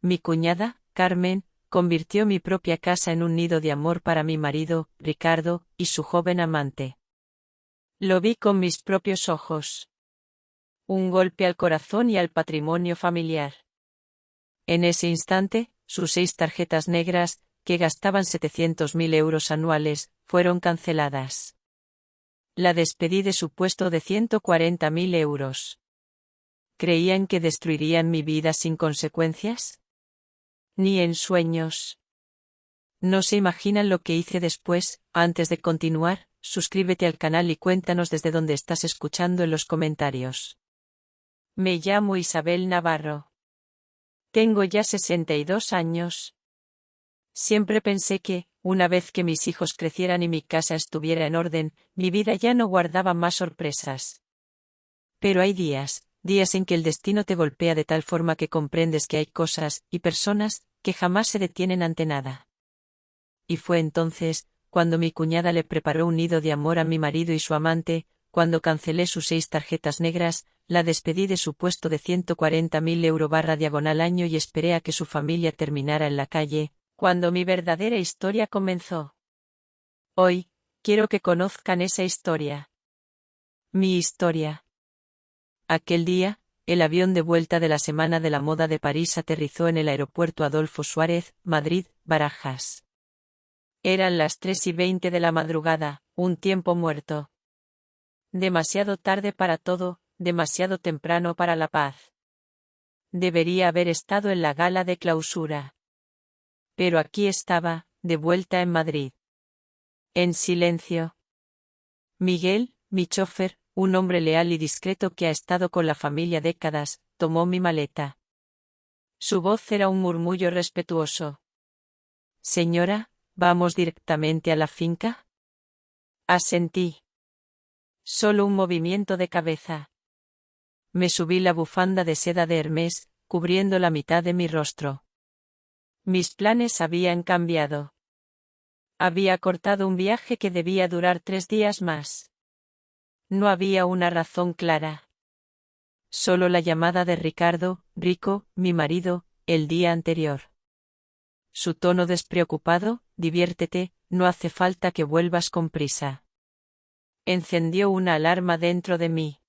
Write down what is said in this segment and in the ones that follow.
Mi cuñada, Carmen, convirtió mi propia casa en un nido de amor para mi marido, Ricardo, y su joven amante. Lo vi con mis propios ojos. Un golpe al corazón y al patrimonio familiar. En ese instante, sus 6 tarjetas negras, que gastaban 700.000 euros anuales, fueron canceladas. La despedí de su puesto de 140.000 euros. ¿Creían que destruirían mi vida sin consecuencias? Ni en sueños. No se imaginan lo que hice después. Antes de continuar, suscríbete al canal y cuéntanos desde dónde estás escuchando en los comentarios. Me llamo Isabel Navarro. Tengo ya 62 años. Siempre pensé que, una vez que mis hijos crecieran y mi casa estuviera en orden, mi vida ya no guardaba más sorpresas. Pero hay días en que el destino te golpea de tal forma que comprendes que hay cosas y personas que jamás se detienen ante nada. Y fue entonces, cuando mi cuñada le preparó un nido de amor a mi marido y su amante, cuando cancelé sus 6 tarjetas negras, la despedí de su puesto de 140.000 euro/año y esperé a que su familia terminara en la calle, cuando mi verdadera historia comenzó. Hoy, quiero que conozcan esa historia. Mi historia. Aquel día, el avión de vuelta de la Semana de la Moda de París aterrizó en el aeropuerto Adolfo Suárez, Madrid, Barajas. Eran las 3:20 de la madrugada, un tiempo muerto. Demasiado tarde para todo, demasiado temprano para la paz. Debería haber estado en la gala de clausura. Pero aquí estaba, de vuelta en Madrid. En silencio. Miguel, mi chofer, un hombre leal y discreto que ha estado con la familia décadas, tomó mi maleta. Su voz era un murmullo respetuoso. Señora, ¿vamos directamente a la finca? Asentí. Solo un movimiento de cabeza. Me subí la bufanda de seda de Hermès, cubriendo la mitad de mi rostro. Mis planes habían cambiado. Había cortado un viaje que debía durar 3 días más. No había una razón clara. Solo la llamada de Ricardo, Rico, mi marido, el día anterior. Su tono despreocupado: diviértete, no hace falta que vuelvas con prisa. Encendió una alarma dentro de mí.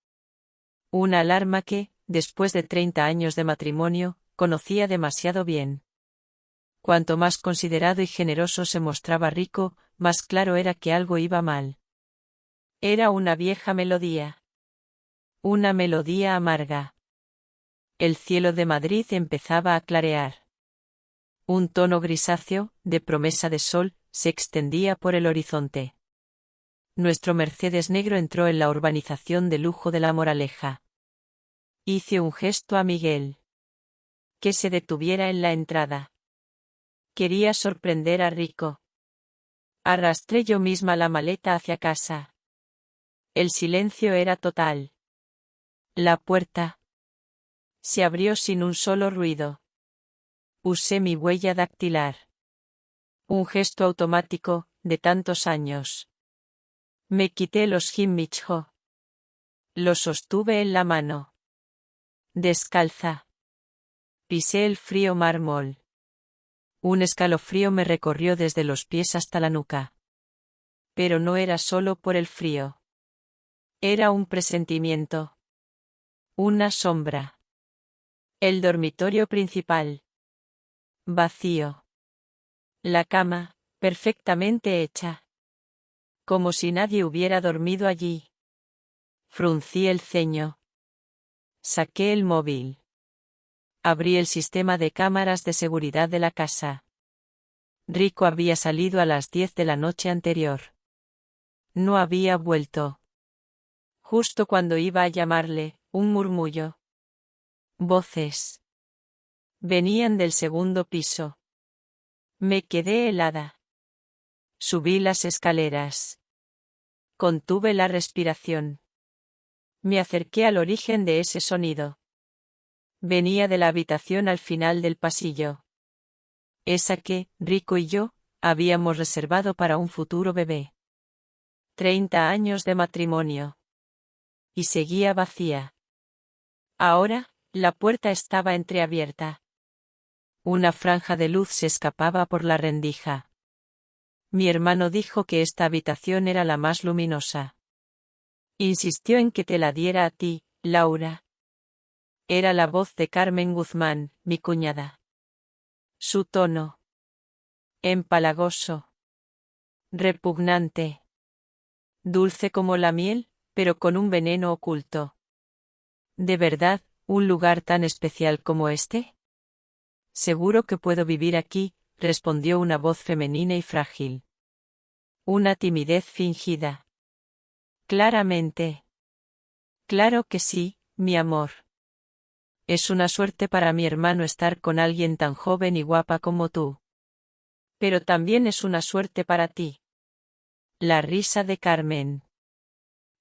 Una alarma que, después de 30 años de matrimonio, conocía demasiado bien. Cuanto más considerado y generoso se mostraba Rico, más claro era que algo iba mal. Era una vieja melodía. Una melodía amarga. El cielo de Madrid empezaba a clarear. Un tono grisáceo, de promesa de sol, se extendía por el horizonte. Nuestro Mercedes negro entró en la urbanización de lujo de La Moraleja. Hice un gesto a Miguel. Que se detuviera en la entrada. Quería sorprender a Rico. Arrastré yo misma la maleta hacia casa. El silencio era total. La puerta se abrió sin un solo ruido. Usé mi huella dactilar. Un gesto automático, de tantos años. Me quité los Himmicho. Los sostuve en la mano. Descalza. Pisé el frío mármol. Un escalofrío me recorrió desde los pies hasta la nuca. Pero no era solo por el frío. Era un presentimiento. Una sombra. El dormitorio principal. Vacío. La cama, perfectamente hecha. Como si nadie hubiera dormido allí. Fruncí el ceño. Saqué el móvil. Abrí el sistema de cámaras de seguridad de la casa. Rico había salido a las 10 de la noche anterior. No había vuelto. Justo cuando iba a llamarle, un murmullo. Voces. Venían del segundo piso. Me quedé helada. Subí las escaleras. Contuve la respiración. Me acerqué al origen de ese sonido. Venía de la habitación al final del pasillo. Esa que, Rico y yo, habíamos reservado para un futuro bebé. 30 años de matrimonio. Y seguía vacía. Ahora, la puerta estaba entreabierta. Una franja de luz se escapaba por la rendija. Mi hermano dijo que esta habitación era la más luminosa. Insistió en que te la diera a ti, Laura. Era la voz de Carmen Guzmán, mi cuñada. Su tono. Empalagoso. Repugnante. Dulce como la miel, pero con un veneno oculto. ¿De verdad, un lugar tan especial como este? Seguro que puedo vivir aquí, respondió una voz femenina y frágil. Una timidez fingida. Claramente. Claro que sí, mi amor. Es una suerte para mi hermano estar con alguien tan joven y guapa como tú. Pero también es una suerte para ti. La risa de Carmen.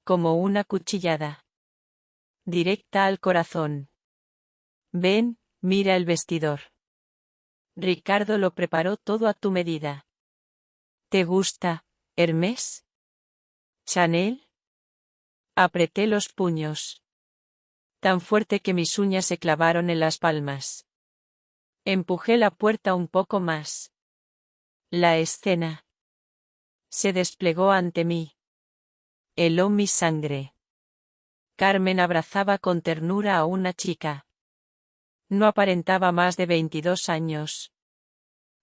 Como una cuchillada. Directa al corazón. Ven, mira el vestidor. Ricardo lo preparó todo a tu medida. ¿Te gusta, Hermès? ¿Chanel? Apreté los puños. Tan fuerte que mis uñas se clavaron en las palmas. Empujé la puerta un poco más. La escena se desplegó ante mí. Heló mi sangre. Carmen abrazaba con ternura a una chica. No aparentaba más de 22 años.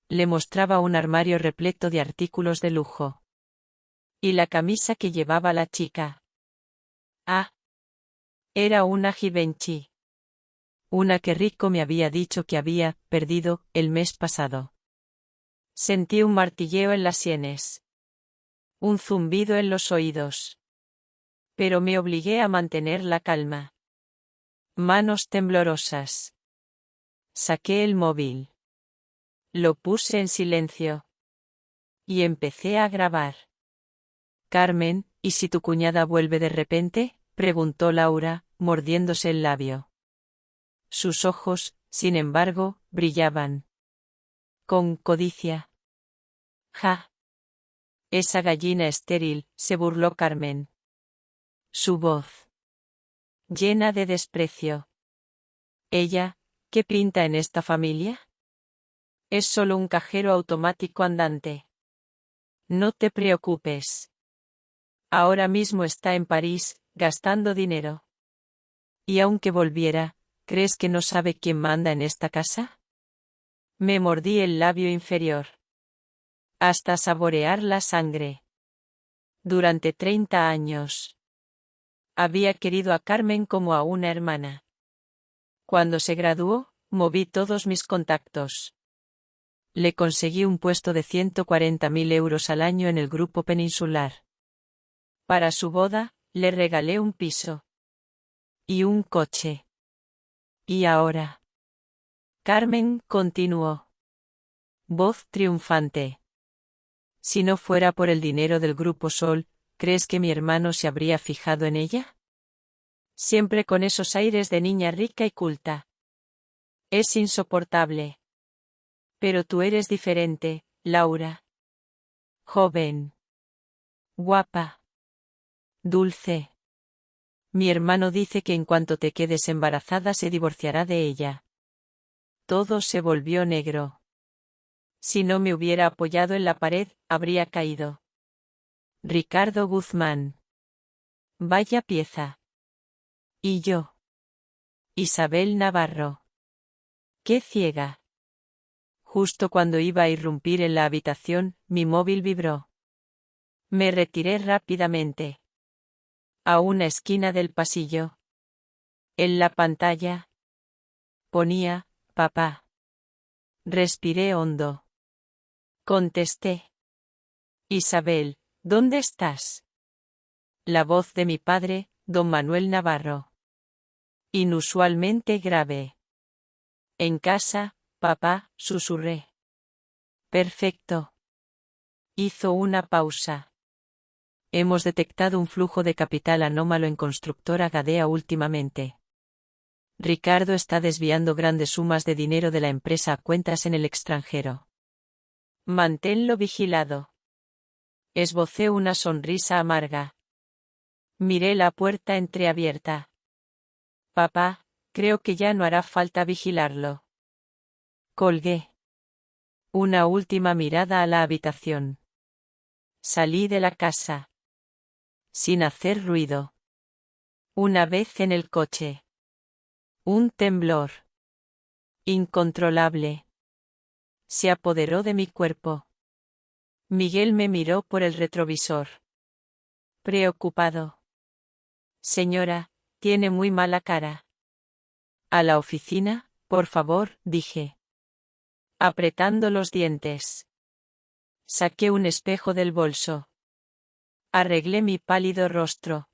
Le mostraba un armario repleto de artículos de lujo. Y la camisa que llevaba la chica. Ah. Era una Givenchy. Una que Rico me había dicho que había perdido el mes pasado. Sentí un martilleo en las sienes. Un zumbido en los oídos. Pero me obligué a mantener la calma. Manos temblorosas. Saqué el móvil. Lo puse en silencio. Y empecé a grabar. Carmen, ¿y si tu cuñada vuelve de repente?, preguntó Laura, mordiéndose el labio. Sus ojos, sin embargo, brillaban. Con codicia. Ja. Esa gallina estéril, se burló Carmen. Su voz. Llena de desprecio. Ella, ¿qué pinta en esta familia? Es solo un cajero automático andante. No te preocupes. Ahora mismo está en París, gastando dinero. Y aunque volviera, ¿crees que no sabe quién manda en esta casa? Me mordí el labio inferior. Hasta saborear la sangre. Durante 30 años. Había querido a Carmen como a una hermana. Cuando se graduó, moví todos mis contactos. Le conseguí un puesto de 140.000 euros al año en el Grupo Peninsular. Para su boda, le regalé un piso. Y un coche. Y ahora. Carmen continuó. Voz triunfante. Si no fuera por el dinero del Grupo Sol, ¿crees que mi hermano se habría fijado en ella? Siempre con esos aires de niña rica y culta. Es insoportable. Pero tú eres diferente, Laura. Joven. Guapa. Dulce. Mi hermano dice que en cuanto te quedes embarazada se divorciará de ella. Todo se volvió negro. Si no me hubiera apoyado en la pared, habría caído. Ricardo Guzmán. Vaya pieza. Y yo. Isabel Navarro. ¡Qué ciega! Justo cuando iba a irrumpir en la habitación, mi móvil vibró. Me retiré rápidamente. A una esquina del pasillo. En la pantalla. Ponía, papá. Respiré hondo. Contesté. Isabel, ¿dónde estás? La voz de mi padre, don Manuel Navarro. Inusualmente grave. En casa, papá, susurré. Perfecto. Hizo una pausa. Hemos detectado un flujo de capital anómalo en Constructora Gadea últimamente. Ricardo está desviando grandes sumas de dinero de la empresa a cuentas en el extranjero. Manténlo vigilado. Esbocé una sonrisa amarga. Miré la puerta entreabierta. Papá, creo que ya no hará falta vigilarlo. Colgué. Una última mirada a la habitación. Salí de la casa. Sin hacer ruido. Una vez en el coche. Un temblor incontrolable se apoderó de mi cuerpo. Miguel me miró por el retrovisor. Preocupado. Señora, tiene muy mala cara. A la oficina, por favor, dije. Apretando los dientes. Saqué un espejo del bolso. Arreglé mi pálido rostro.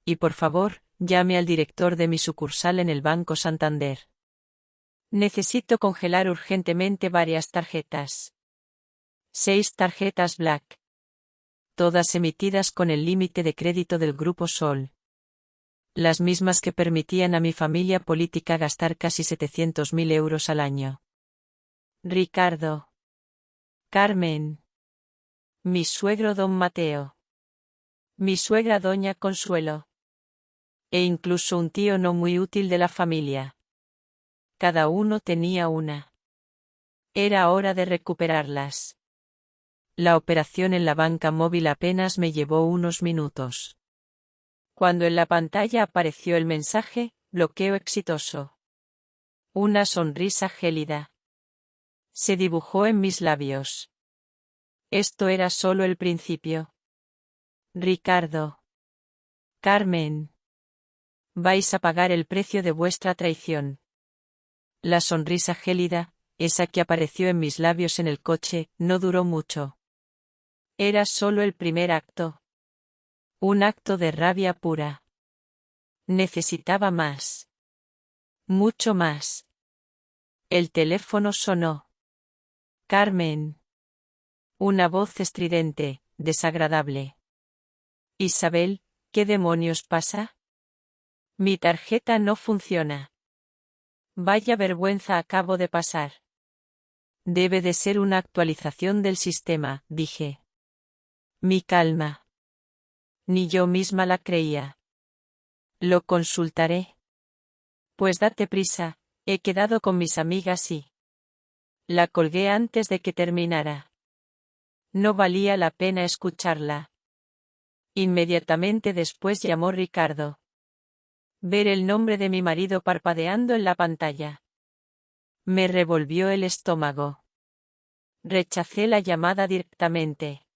Y por favor, llame al director de mi sucursal en el Banco Santander. Necesito congelar urgentemente varias tarjetas. 6 tarjetas Black. Todas emitidas con el límite de crédito del Grupo Sol. Las mismas que permitían a mi familia política gastar casi 700.000 euros al año. Ricardo. Carmen. Mi suegro don Mateo. Mi suegra doña Consuelo. E incluso un tío no muy útil de la familia. Cada uno tenía una. Era hora de recuperarlas. La operación en la banca móvil apenas me llevó unos minutos. Cuando en la pantalla apareció el mensaje, bloqueo exitoso. Una sonrisa gélida se dibujó en mis labios. Esto era solo el principio. Ricardo. Carmen. Vais a pagar el precio de vuestra traición. La sonrisa gélida, esa que apareció en mis labios en el coche, no duró mucho. Era solo el primer acto. Un acto de rabia pura. Necesitaba más. Mucho más. El teléfono sonó. Carmen. Una voz estridente, desagradable. Isabel, ¿qué demonios pasa? Mi tarjeta no funciona. Vaya vergüenza acabo de pasar. Debe de ser una actualización del sistema, dije. Mi calma. Ni yo misma la creía. Lo consultaré. Pues date prisa, he quedado con mis amigas y... La colgué antes de que terminara. No valía la pena escucharla. Inmediatamente después llamó Ricardo. Ver el nombre de mi marido parpadeando en la pantalla. Me revolvió el estómago. Rechacé la llamada directamente.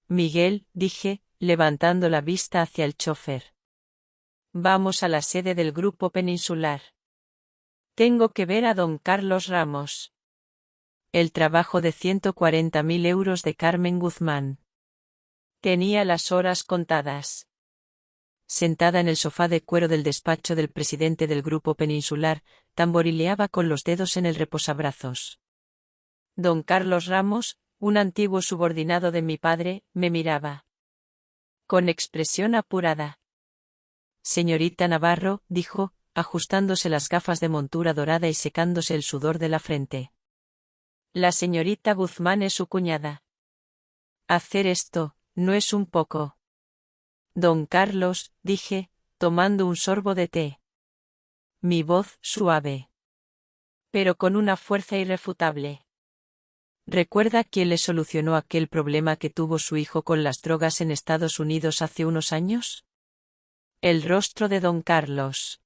Miguel, dije, levantando la vista hacia el chofer. Vamos a la sede del Grupo Peninsular. Tengo que ver a don Carlos Ramos. El trabajo de 140.000 euros de Carmen Guzmán. Tenía las horas contadas. Sentada en el sofá de cuero del despacho del presidente del Grupo Peninsular, tamborileaba con los dedos en el reposabrazos. Don Carlos Ramos, un antiguo subordinado de mi padre, me miraba. Con expresión apurada. Señorita Navarro, dijo, ajustándose las gafas de montura dorada y secándose el sudor de la frente. La señorita Guzmán es su cuñada. Hacer esto, no es un poco. Don Carlos, dije, tomando un sorbo de té. Mi voz suave. Pero con una fuerza irrefutable. ¿Recuerda quién le solucionó aquel problema que tuvo su hijo con las drogas en Estados Unidos hace unos años? El rostro de don Carlos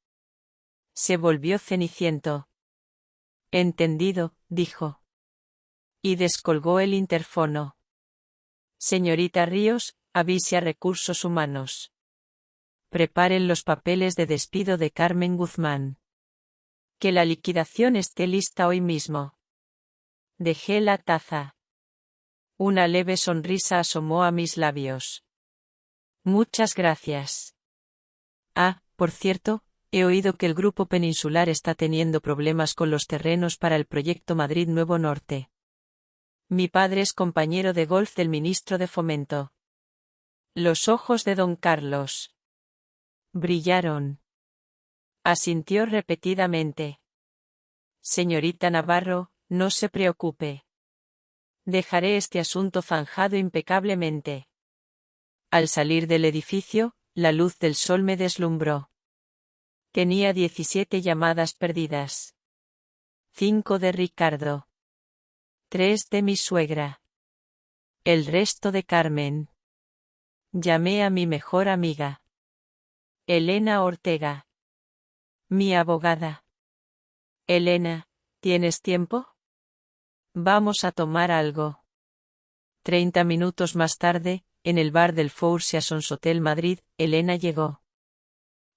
se volvió ceniciento. Entendido, dijo. Y descolgó el interfono. Señorita Ríos, avise a Recursos Humanos. Preparen los papeles de despido de Carmen Guzmán. Que la liquidación esté lista hoy mismo. Dejé la taza. Una leve sonrisa asomó a mis labios. Muchas gracias. Ah, por cierto, he oído que el Grupo Peninsular está teniendo problemas con los terrenos para el proyecto Madrid Nuevo Norte. Mi padre es compañero de golf del ministro de Fomento. Los ojos de don Carlos brillaron. Asintió repetidamente. Señorita Navarro, no se preocupe. Dejaré este asunto zanjado impecablemente. Al salir del edificio, la luz del sol me deslumbró. Tenía 17 llamadas perdidas. 5 de Ricardo. 3 de mi suegra. El resto de Carmen. Llamé a mi mejor amiga. Elena Ortega. Mi abogada. Elena, ¿tienes tiempo? Vamos a tomar algo. 30 minutos más tarde, en el bar del Four Seasons Hotel Madrid, Elena llegó.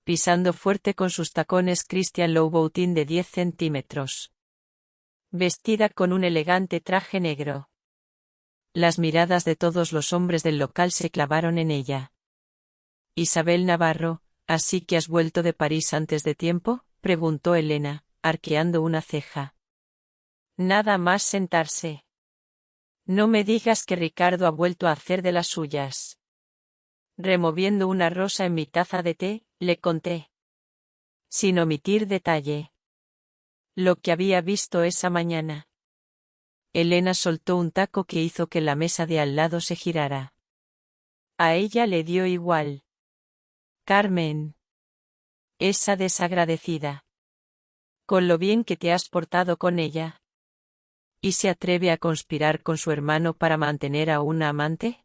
Pisando fuerte con sus tacones Christian Louboutin de 10 centímetros. Vestida con un elegante traje negro. Las miradas de todos los hombres del local se clavaron en ella. Isabel Navarro, ¿así que has vuelto de París antes de tiempo?, preguntó Elena, arqueando una ceja. Nada más sentarse. No me digas que Ricardo ha vuelto a hacer de las suyas. Removiendo una rosa en mi taza de té, le conté. Sin omitir detalle. Lo que había visto esa mañana. Elena soltó un taco que hizo que la mesa de al lado se girara. A ella le dio igual. Carmen. Esa desagradecida. Con lo bien que te has portado con ella. ¿Y se atreve a conspirar con su hermano para mantener a una amante?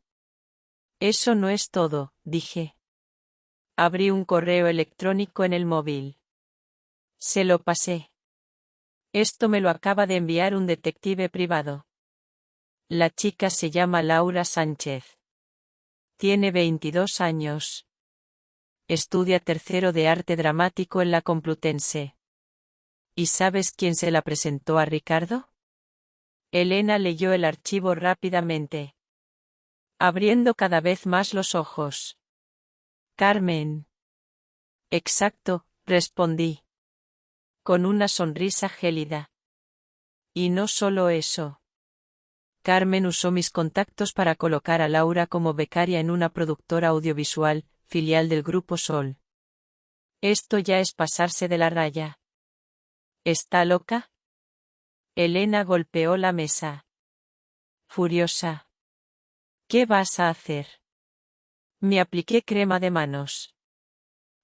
Eso no es todo, dije. Abrí un correo electrónico en el móvil. Se lo pasé. Esto me lo acaba de enviar un detective privado. La chica se llama Laura Sánchez. Tiene 22 años. Estudia tercero de arte dramático en la Complutense. ¿Y sabes quién se la presentó a Ricardo? Elena leyó el archivo rápidamente. Abriendo cada vez más los ojos. Carmen. Exacto, respondí. Con una sonrisa gélida. Y no solo eso. Carmen usó mis contactos para colocar a Laura como becaria en una productora audiovisual, filial del Grupo Sol. Esto ya es pasarse de la raya. ¿Está loca? Elena golpeó la mesa. Furiosa. ¿Qué vas a hacer? Me apliqué crema de manos.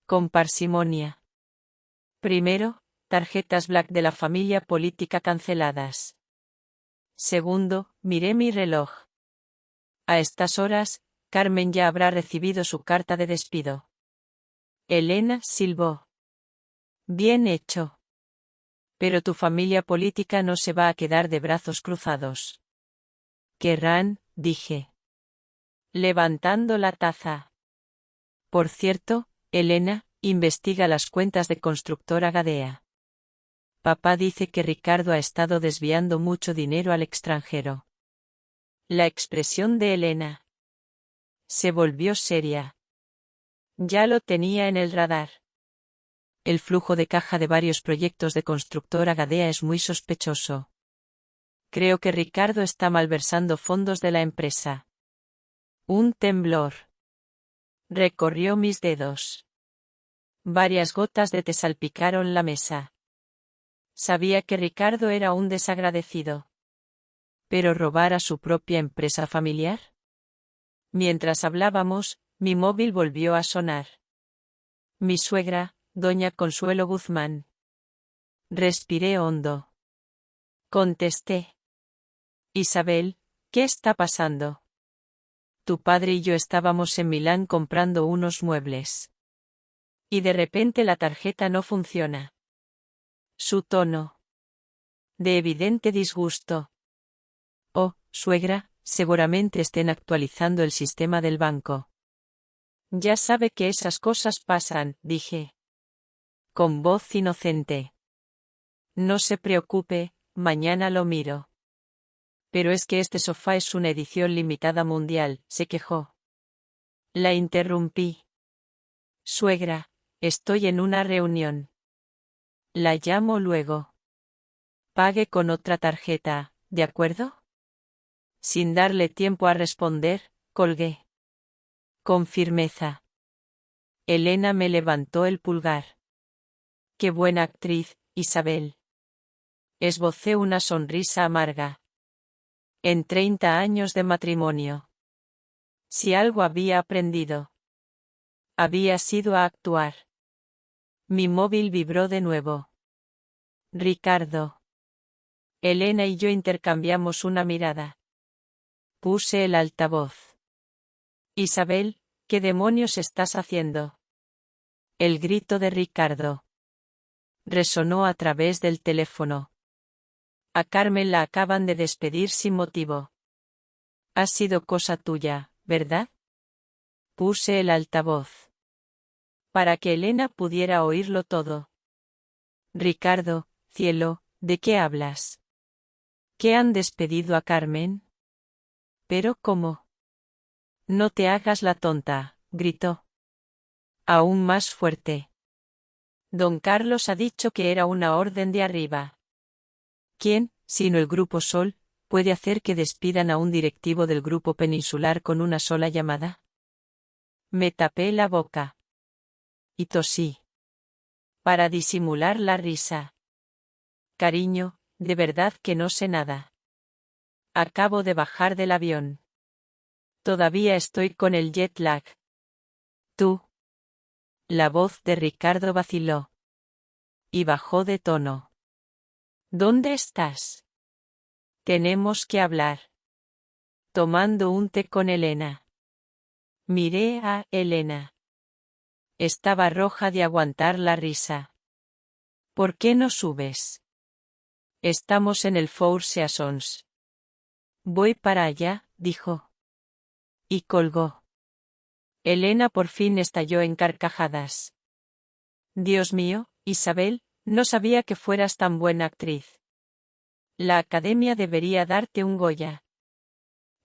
Con parsimonia. Primero, tarjetas Black de la familia política canceladas. Segundo, miré mi reloj. A estas horas, Carmen ya habrá recibido su carta de despido. Elena silbó. Bien hecho. Pero tu familia política no se va a quedar de brazos cruzados. Querrán, dije. Levantando la taza. Por cierto, Elena, investiga las cuentas de Constructora Gadea. Papá dice que Ricardo ha estado desviando mucho dinero al extranjero. La expresión de Elena se volvió seria. Ya lo tenía en el radar. El flujo de caja de varios proyectos de Constructora Gadea es muy sospechoso. Creo que Ricardo está malversando fondos de la empresa. Un temblor recorrió mis dedos. Varias gotas de té salpicaron la mesa. Sabía que Ricardo era un desagradecido. ¿Pero robar a su propia empresa familiar? Mientras hablábamos, mi móvil volvió a sonar. Mi suegra, doña Consuelo Guzmán. Respiré hondo. Contesté. Isabel, ¿qué está pasando? Tu padre y yo estábamos en Milán comprando unos muebles. Y de repente la tarjeta no funciona. Su tono. De evidente disgusto. Oh, suegra, seguramente estén actualizando el sistema del banco. Ya sabe que esas cosas pasan, dije. Con voz inocente. No se preocupe, mañana lo miro. Pero es que este sofá es una edición limitada mundial, se quejó. La interrumpí. Suegra, estoy en una reunión. La llamo luego. Pague con otra tarjeta, ¿de acuerdo? Sin darle tiempo a responder, colgué. Con firmeza. Elena me levantó el pulgar. Qué buena actriz, Isabel. Esbocé una sonrisa amarga. En 30 años de matrimonio. Si algo había aprendido, había sido a actuar. Mi móvil vibró de nuevo. Ricardo. Elena y yo intercambiamos una mirada. Puse el altavoz. Isabel, ¿qué demonios estás haciendo? El grito de Ricardo resonó a través del teléfono. A Carmen la acaban de despedir sin motivo. Ha sido cosa tuya, ¿verdad? Puse el altavoz para que Elena pudiera oírlo todo. Ricardo, cielo, ¿de qué hablas? ¿Qué han despedido a Carmen? ¿Pero cómo? No te hagas la tonta, gritó. Aún más fuerte. Don Carlos ha dicho que era una orden de arriba. ¿Quién, sino el Grupo Sol, puede hacer que despidan a un directivo del Grupo Peninsular con una sola llamada? Me tapé la boca. Y tosí. Para disimular la risa. Cariño, de verdad que no sé nada. Acabo de bajar del avión. Todavía estoy con el jet lag. ¿Tú? La voz de Ricardo vaciló. Y bajó de tono. ¿Dónde estás? Tenemos que hablar. Tomando un té con Elena. Miré a Elena. Estaba roja de aguantar la risa. ¿Por qué no subes? Estamos en el Four Seasons. Voy para allá, dijo. Y colgó. Elena por fin estalló en carcajadas. Dios mío, Isabel, no sabía que fueras tan buena actriz. La academia debería darte un Goya.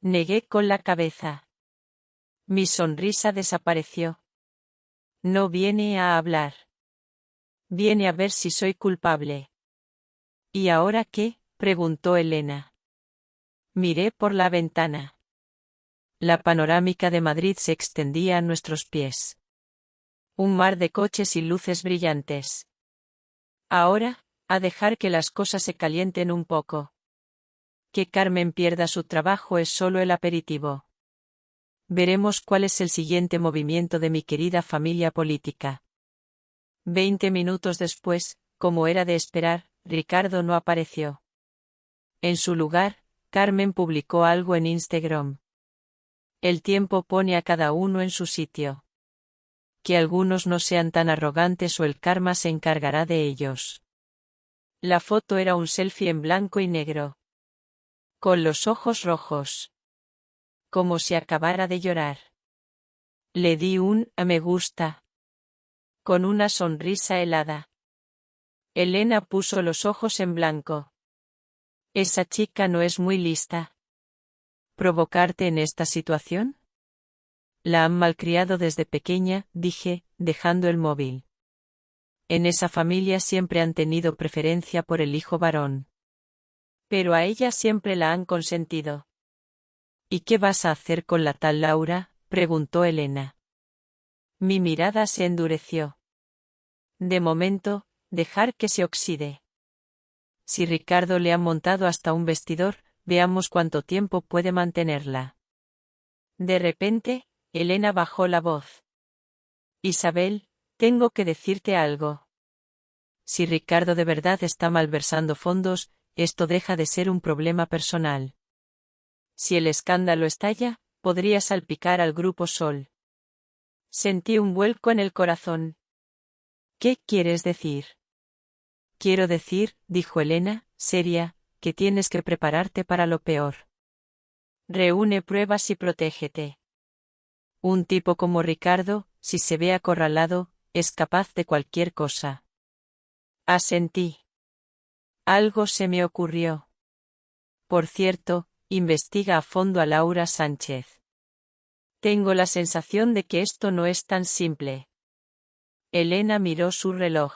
Negué con la cabeza. Mi sonrisa desapareció. No viene a hablar. Viene a ver si soy culpable. ¿Y ahora qué? Preguntó Elena. Miré por la ventana. La panorámica de Madrid se extendía a nuestros pies. Un mar de coches y luces brillantes. Ahora, a dejar que las cosas se calienten un poco. Que Carmen pierda su trabajo es solo el aperitivo. Veremos cuál es el siguiente movimiento de mi querida familia política. 20 minutos después, como era de esperar, Ricardo no apareció. En su lugar, Carmen publicó algo en Instagram. El tiempo pone a cada uno en su sitio. Que algunos no sean tan arrogantes o el karma se encargará de ellos. La foto era un selfie en blanco y negro. Con los ojos rojos. Como si acabara de llorar. Le di un me gusta. Con una sonrisa helada. Elena puso los ojos en blanco. Esa chica no es muy lista. ¿Provocarte en esta situación? La han malcriado desde pequeña, dije, dejando el móvil. En esa familia siempre han tenido preferencia por el hijo varón. Pero a ella siempre la han consentido. ¿Y qué vas a hacer con la tal Laura?, preguntó Elena. Mi mirada se endureció. De momento, dejar que se oxide. Si Ricardo le ha montado hasta un vestidor, veamos cuánto tiempo puede mantenerla. De repente, Elena bajó la voz. Isabel, tengo que decirte algo. Si Ricardo de verdad está malversando fondos, esto deja de ser un problema personal. Si el escándalo estalla, podría salpicar al Grupo Sol. Sentí un vuelco en el corazón. ¿Qué quieres decir? Quiero decir, dijo Elena, seria, que tienes que prepararte para lo peor. Reúne pruebas y protégete. Un tipo como Ricardo, si se ve acorralado, es capaz de cualquier cosa. Asentí. Algo se me ocurrió. Por cierto, investiga a fondo a Laura Sánchez. Tengo la sensación de que esto no es tan simple. Elena miró su reloj.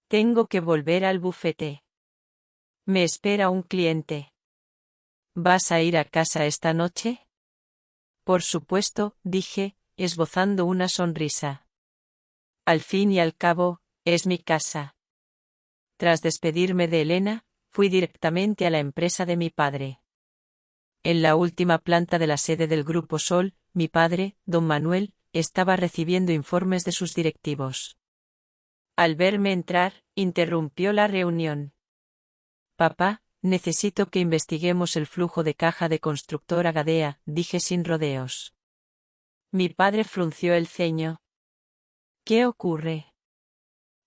Tengo que volver al bufete. Me espera un cliente. ¿Vas a ir a casa esta noche? Por supuesto, dije, esbozando una sonrisa. Al fin y al cabo, es mi casa. Tras despedirme de Elena, fui directamente a la empresa de mi padre. En la última planta de la sede del Grupo Sol, mi padre, don Manuel, estaba recibiendo informes de sus directivos. Al verme entrar, interrumpió la reunión. Papá, necesito que investiguemos el flujo de caja de Constructora Gadea, dije sin rodeos. Mi padre frunció el ceño. ¿Qué ocurre?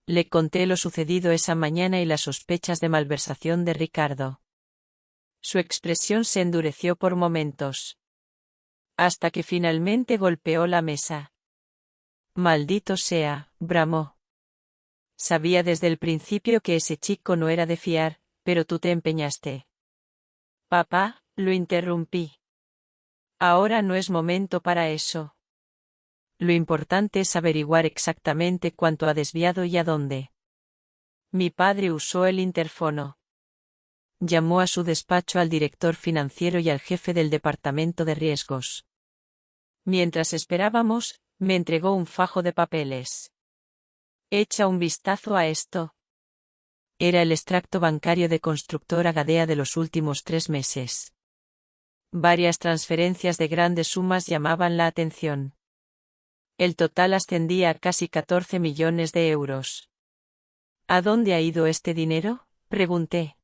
Le conté lo sucedido esa mañana y las sospechas de malversación de Ricardo. Su expresión se endureció por momentos. Hasta que finalmente golpeó la mesa. Maldito sea, bramó. Sabía desde el principio que ese chico no era de fiar, pero tú te empeñaste. Papá, lo interrumpí. Ahora no es momento para eso. Lo importante es averiguar exactamente cuánto ha desviado y a dónde. Mi padre usó el interfono. Llamó a su despacho al director financiero y al jefe del departamento de riesgos. Mientras esperábamos, me entregó un fajo de papeles. Echa un vistazo a esto. Era el extracto bancario de Constructora Gadea de los últimos 3 meses. Varias transferencias de grandes sumas llamaban la atención. El total ascendía a casi 14 millones de euros. ¿A dónde ha ido este dinero?, pregunté.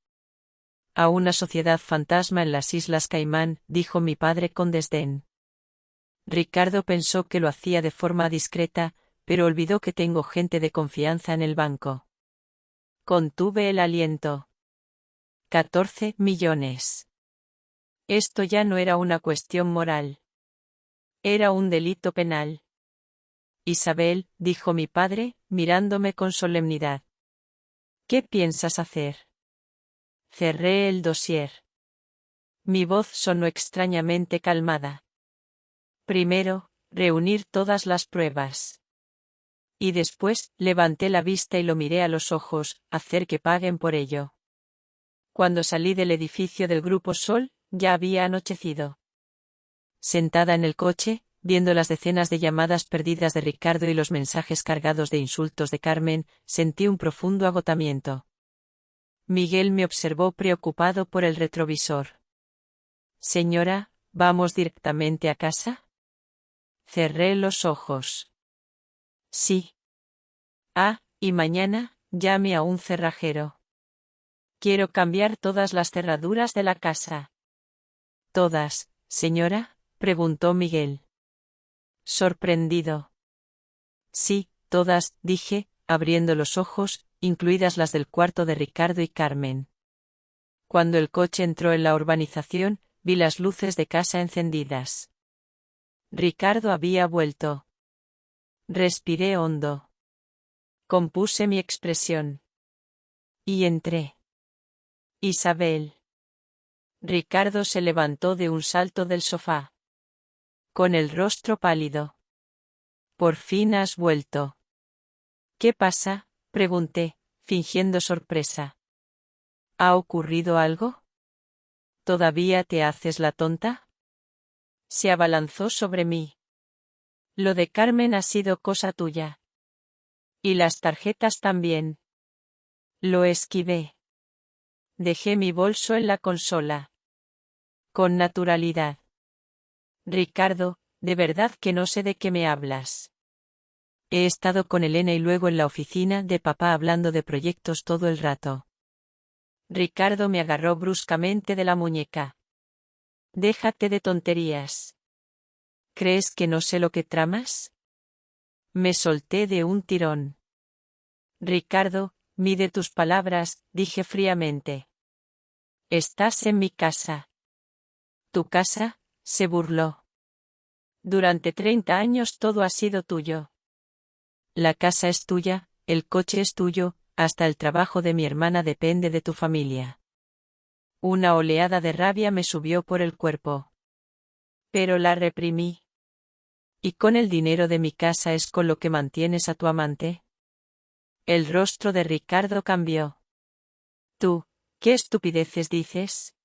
A una sociedad fantasma en las Islas Caimán, dijo mi padre con desdén. Ricardo pensó que lo hacía de forma discreta, pero olvidó que tengo gente de confianza en el banco. Contuve el aliento. 14 millones. Esto ya no era una cuestión moral. Era un delito penal. Isabel, dijo mi padre, mirándome con solemnidad. ¿Qué piensas hacer? Cerré el dossier. Mi voz sonó extrañamente calmada. Primero, reunir todas las pruebas. Y después, levanté la vista y lo miré a los ojos, hacer que paguen por ello. Cuando salí del edificio del Grupo Sol, ya había anochecido. Sentada en el coche, viendo las decenas de llamadas perdidas de Ricardo y los mensajes cargados de insultos de Carmen, sentí un profundo agotamiento. Miguel me observó preocupado por el retrovisor. Señora, ¿vamos directamente a casa? Cerré los ojos. Sí. Ah, y mañana, llame a un cerrajero. Quiero cambiar todas las cerraduras de la casa. ¿Todas, señora?, preguntó Miguel. Sorprendido. Sí, todas, dije, abriendo los ojos, incluidas las del cuarto de Ricardo y Carmen. Cuando el coche entró en la urbanización, vi las luces de casa encendidas. Ricardo había vuelto. Respiré hondo. Compuse mi expresión. Y entré. Isabel. Ricardo se levantó de un salto del sofá. Con el rostro pálido. Por fin has vuelto. ¿Qué pasa?, pregunté, fingiendo sorpresa. ¿Ha ocurrido algo? ¿Todavía te haces la tonta? Se abalanzó sobre mí. Lo de Carmen ha sido cosa tuya. Y las tarjetas también. Lo esquivé. Dejé mi bolso en la consola. Con naturalidad. Ricardo, de verdad que no sé de qué me hablas. He estado con Elena y luego en la oficina de papá hablando de proyectos todo el rato. Ricardo me agarró bruscamente de la muñeca. Déjate de tonterías. ¿Crees que no sé lo que tramas? Me solté de un tirón. Ricardo, mide tus palabras, dije fríamente. Estás en mi casa. ¿Tu casa?, se burló. Durante 30 años todo ha sido tuyo. La casa es tuya, el coche es tuyo, hasta el trabajo de mi hermana depende de tu familia. Una oleada de rabia me subió por el cuerpo. Pero la reprimí. ¿Y con el dinero de mi casa es con lo que mantienes a tu amante? El rostro de Ricardo cambió. Tú, ¿qué estupideces dices?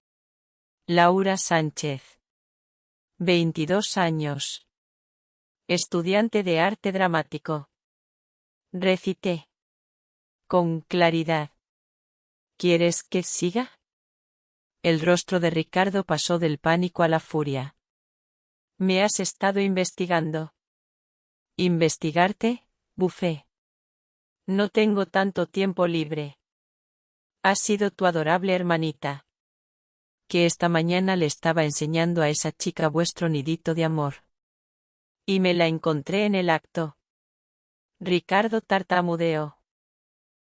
Laura Sánchez. 22 años. Estudiante de arte dramático. Recité. Con claridad. ¿Quieres que siga? El rostro de Ricardo pasó del pánico a la furia. ¿Me has estado investigando? ¿Investigarte?, bufé. No tengo tanto tiempo libre. Ha sido tu adorable hermanita. que esta mañana le estaba enseñando a esa chica vuestro nidito de amor. Y me la encontré en el acto. Ricardo tartamudeó,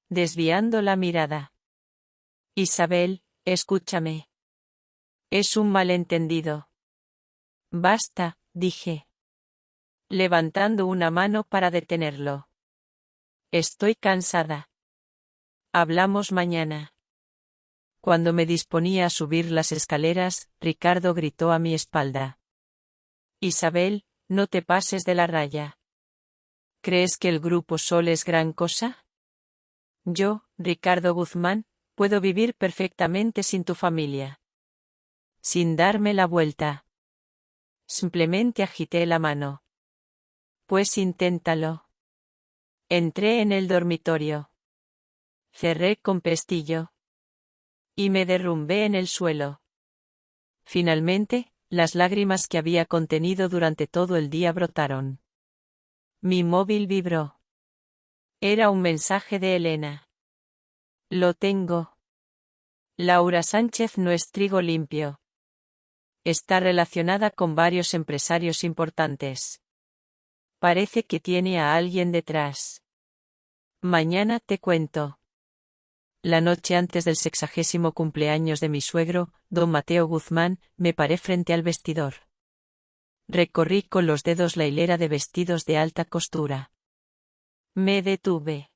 desviando la mirada. Isabel, escúchame. Es un malentendido. Basta, dije, levantando una mano para detenerlo. Estoy cansada. Hablamos mañana. Cuando me disponía a subir las escaleras, Ricardo gritó a mi espalda. Isabel, no te pases de la raya. ¿Crees que el Grupo Sol es gran cosa? Yo, Ricardo Guzmán, puedo vivir perfectamente sin tu familia. Sin darme la vuelta. Simplemente agité la mano. Pues inténtalo. Entré en el dormitorio. Cerré con pestillo. Y me derrumbé en el suelo. Finalmente, las lágrimas que había contenido durante todo el día brotaron. Mi móvil vibró. Era un mensaje de Elena. Lo tengo. Laura Sánchez no es trigo limpio. Está relacionada con varios empresarios importantes. Parece que tiene a alguien detrás. Mañana te cuento. La noche antes del 60º cumpleaños de mi suegro, don Mateo Guzmán, me paré frente al vestidor. Recorrí con los dedos la hilera de vestidos de alta costura. Me detuve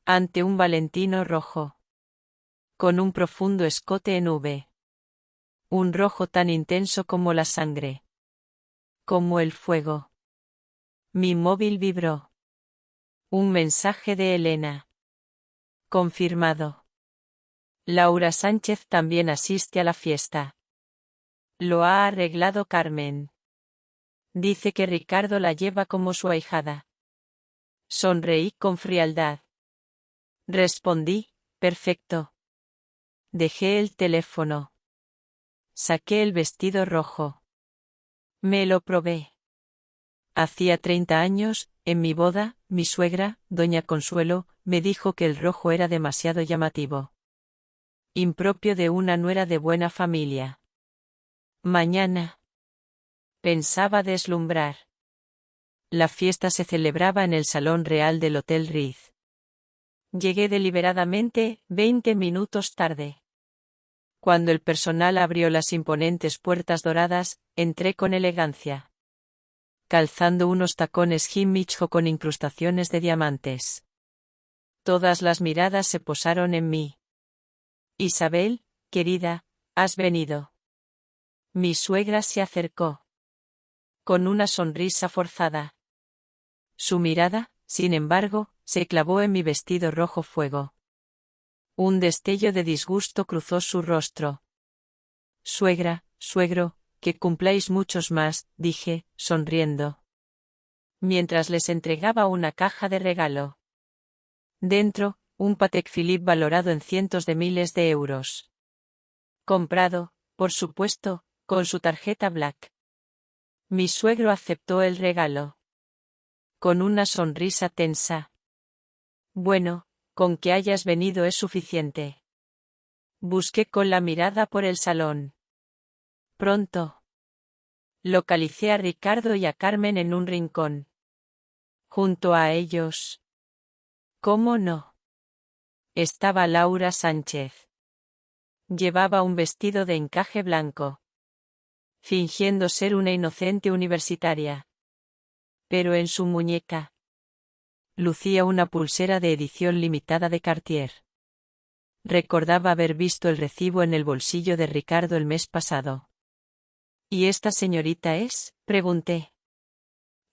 ante un Valentino rojo, con un profundo escote en V. Un rojo tan intenso como la sangre. Como el fuego. Mi móvil vibró. Un mensaje de Elena. Confirmado. Laura Sánchez también asiste a la fiesta. Lo ha arreglado Carmen. Dice que Ricardo la lleva como su ahijada. Sonreí con frialdad. Respondí, perfecto. Dejé el teléfono. Saqué el vestido rojo. Me lo probé. Hacía 30 años, en mi boda, mi suegra, doña Consuelo, me dijo que el rojo era demasiado llamativo. Impropio de una nuera de buena familia. Mañana. Pensaba deslumbrar. La fiesta se celebraba en el Salón Real del Hotel Ritz. Llegué deliberadamente, 20 minutos tarde. Cuando el personal abrió las imponentes puertas doradas, entré con elegancia. Calzando unos tacones Himmicho con incrustaciones de diamantes. Todas las miradas se posaron en mí. Isabel, querida, has venido. Mi suegra se acercó. Con una sonrisa forzada. Su mirada, sin embargo, se clavó en mi vestido rojo fuego. Un destello de disgusto cruzó su rostro. Suegra, suegro, que cumpláis muchos más, dije, sonriendo. Mientras les entregaba una caja de regalo. Dentro, un Patek Philippe valorado en cientos de miles de euros. Comprado, por supuesto, con su tarjeta Black. Mi suegro aceptó el regalo. Con una sonrisa tensa. Bueno, con que hayas venido es suficiente. Busqué con la mirada por el salón. Pronto. Localicé a Ricardo y a Carmen en un rincón. Junto a ellos. ¿Cómo no? Estaba Laura Sánchez. Llevaba un vestido de encaje blanco. Fingiendo ser una inocente universitaria. Pero en su muñeca lucía una pulsera de edición limitada de Cartier. Recordaba haber visto el recibo en el bolsillo de Ricardo el mes pasado. ¿Y esta señorita es? Pregunté.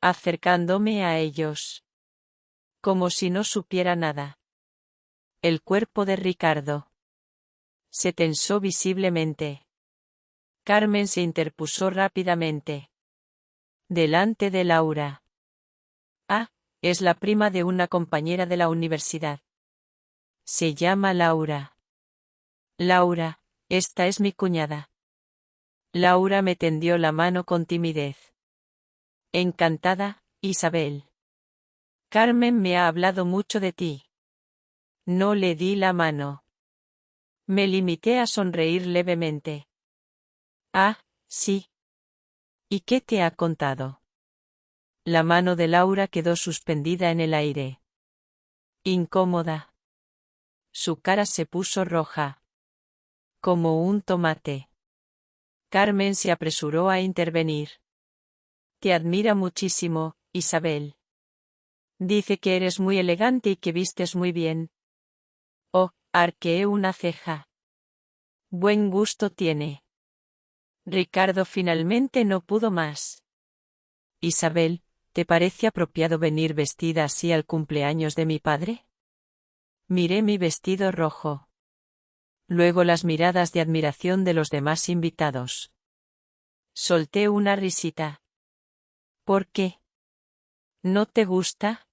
Acercándome a ellos. Como si no supiera nada. El cuerpo de Ricardo se tensó visiblemente. Carmen se interpuso rápidamente. Delante de Laura. Ah, es la prima de una compañera de la universidad. Se llama Laura. Laura, esta es mi cuñada. Laura me tendió la mano con timidez. Encantada, Isabel. Carmen me ha hablado mucho de ti. No le di la mano. Me limité a sonreír levemente. Ah, sí. ¿Y qué te ha contado? La mano de Laura quedó suspendida en el aire. Incómoda. Su cara se puso roja. Como un tomate. Carmen se apresuró a intervenir. Te admira muchísimo, Isabel. Dice que eres muy elegante y que vistes muy bien. Oh, arqueé una ceja. Buen gusto tiene. Ricardo finalmente no pudo más. Isabel, ¿te parece apropiado venir vestida así al cumpleaños de mi padre? Miré mi vestido rojo. Luego las miradas de admiración de los demás invitados. Solté una risita. ¿Por qué? ¿No te gusta?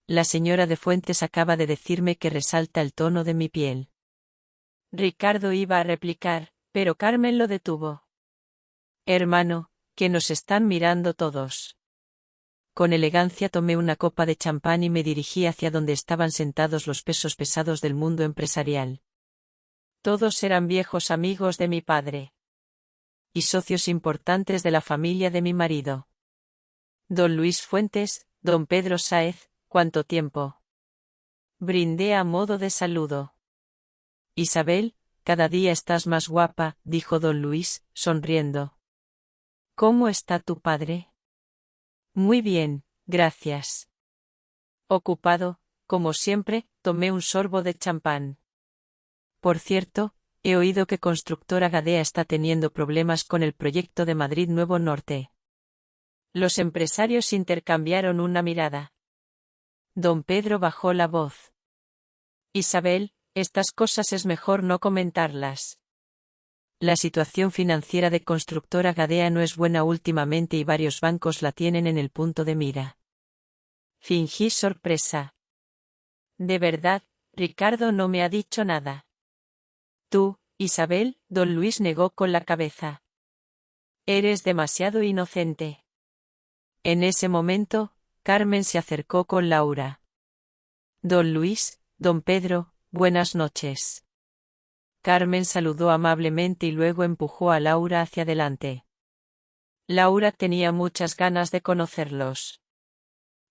La señora de Fuentes acaba de decirme que resalta el tono de mi piel. Ricardo iba a replicar, pero Carmen lo detuvo. Hermano, que nos están mirando todos. Con elegancia tomé una copa de champán y me dirigí hacia donde estaban sentados los pesos pesados del mundo empresarial. Todos eran viejos amigos de mi padre. Y socios importantes de la familia de mi marido. Don Luis Fuentes, don Pedro Sáez, ¿cuánto tiempo? Brindé a modo de saludo. Isabel, cada día estás más guapa, dijo don Luis, sonriendo. ¿Cómo está tu padre? Muy bien, gracias. Ocupado, como siempre, tomé un sorbo de champán. Por cierto, he oído que Constructora Gadea está teniendo problemas con el proyecto de Madrid Nuevo Norte. Los empresarios intercambiaron una mirada. Don Pedro bajó la voz. Isabel, estas cosas es mejor no comentarlas. La situación financiera de Constructora Gadea no es buena últimamente y varios bancos la tienen en el punto de mira. Fingí sorpresa. De verdad, Ricardo no me ha dicho nada. Tú, Isabel, don Luis negó con la cabeza. Eres demasiado inocente. En ese momento, Carmen se acercó con Laura. Don Luis, don Pedro, buenas noches. Carmen saludó amablemente y luego empujó a Laura hacia adelante. Laura tenía muchas ganas de conocerlos.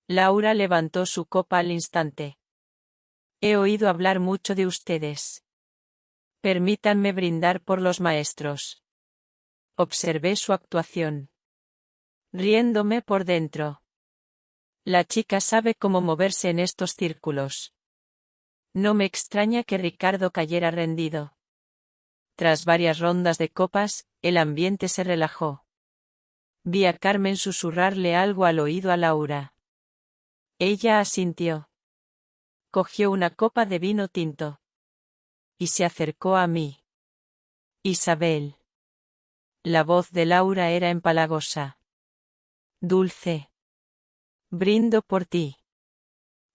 Laura levantó su copa al instante. He oído hablar mucho de ustedes. Permítanme brindar por los maestros. Observé su actuación. Riéndome por dentro. La chica sabe cómo moverse en estos círculos. No me extraña que Ricardo cayera rendido. Tras varias rondas de copas, el ambiente se relajó. Vi a Carmen susurrarle algo al oído a Laura. Ella asintió. Cogió una copa de vino tinto. Y se acercó a mí. Isabel. La voz de Laura era empalagosa. Dulce. Brindo por ti.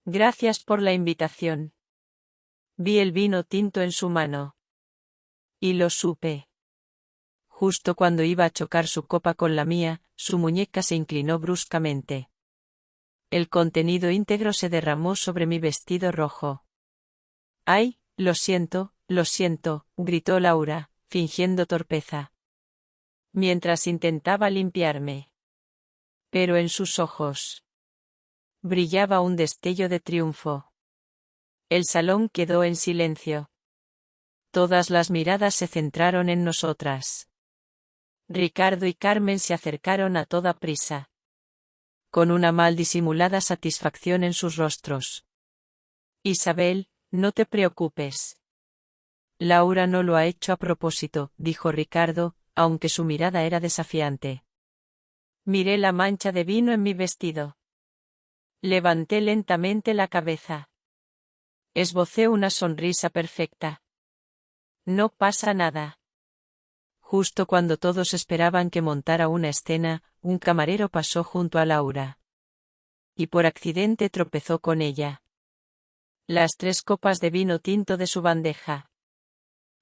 Gracias por la invitación. Vi el vino tinto en su mano. Y lo supe. Justo cuando iba a chocar su copa con la mía, su muñeca se inclinó bruscamente. El contenido íntegro se derramó sobre mi vestido rojo. ¡Ay, lo siento, gritó Laura, fingiendo torpeza. Mientras intentaba limpiarme. Pero en sus ojos brillaba un destello de triunfo. El salón quedó en silencio. Todas las miradas se centraron en nosotras. Ricardo y Carmen se acercaron a toda prisa. Con una mal disimulada satisfacción en sus rostros. Isabel, no te preocupes. Laura no lo ha hecho a propósito, dijo Ricardo, aunque su mirada era desafiante. Miré la mancha de vino en mi vestido. Levanté lentamente la cabeza. Esbocé una sonrisa perfecta. No pasa nada. Justo cuando todos esperaban que montara una escena, un camarero pasó junto a Laura. Y por accidente tropezó con ella. Las 3 copas de vino tinto de su bandeja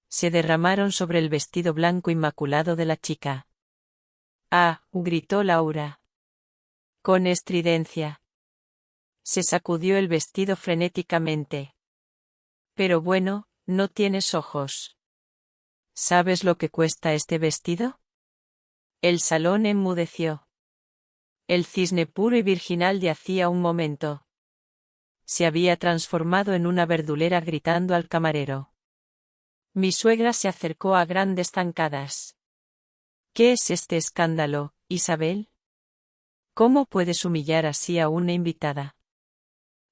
se derramaron sobre el vestido blanco inmaculado de la chica. ¡Ah!, gritó Laura. Con estridencia. Se sacudió el vestido frenéticamente. Pero bueno, no tienes ojos. ¿Sabes lo que cuesta este vestido? El salón enmudeció. El cisne puro y virginal de hacía un momento se había transformado en una verdulera gritando al camarero. Mi suegra se acercó a grandes zancadas. ¿Qué es este escándalo, Isabel? ¿Cómo puedes humillar así a una invitada?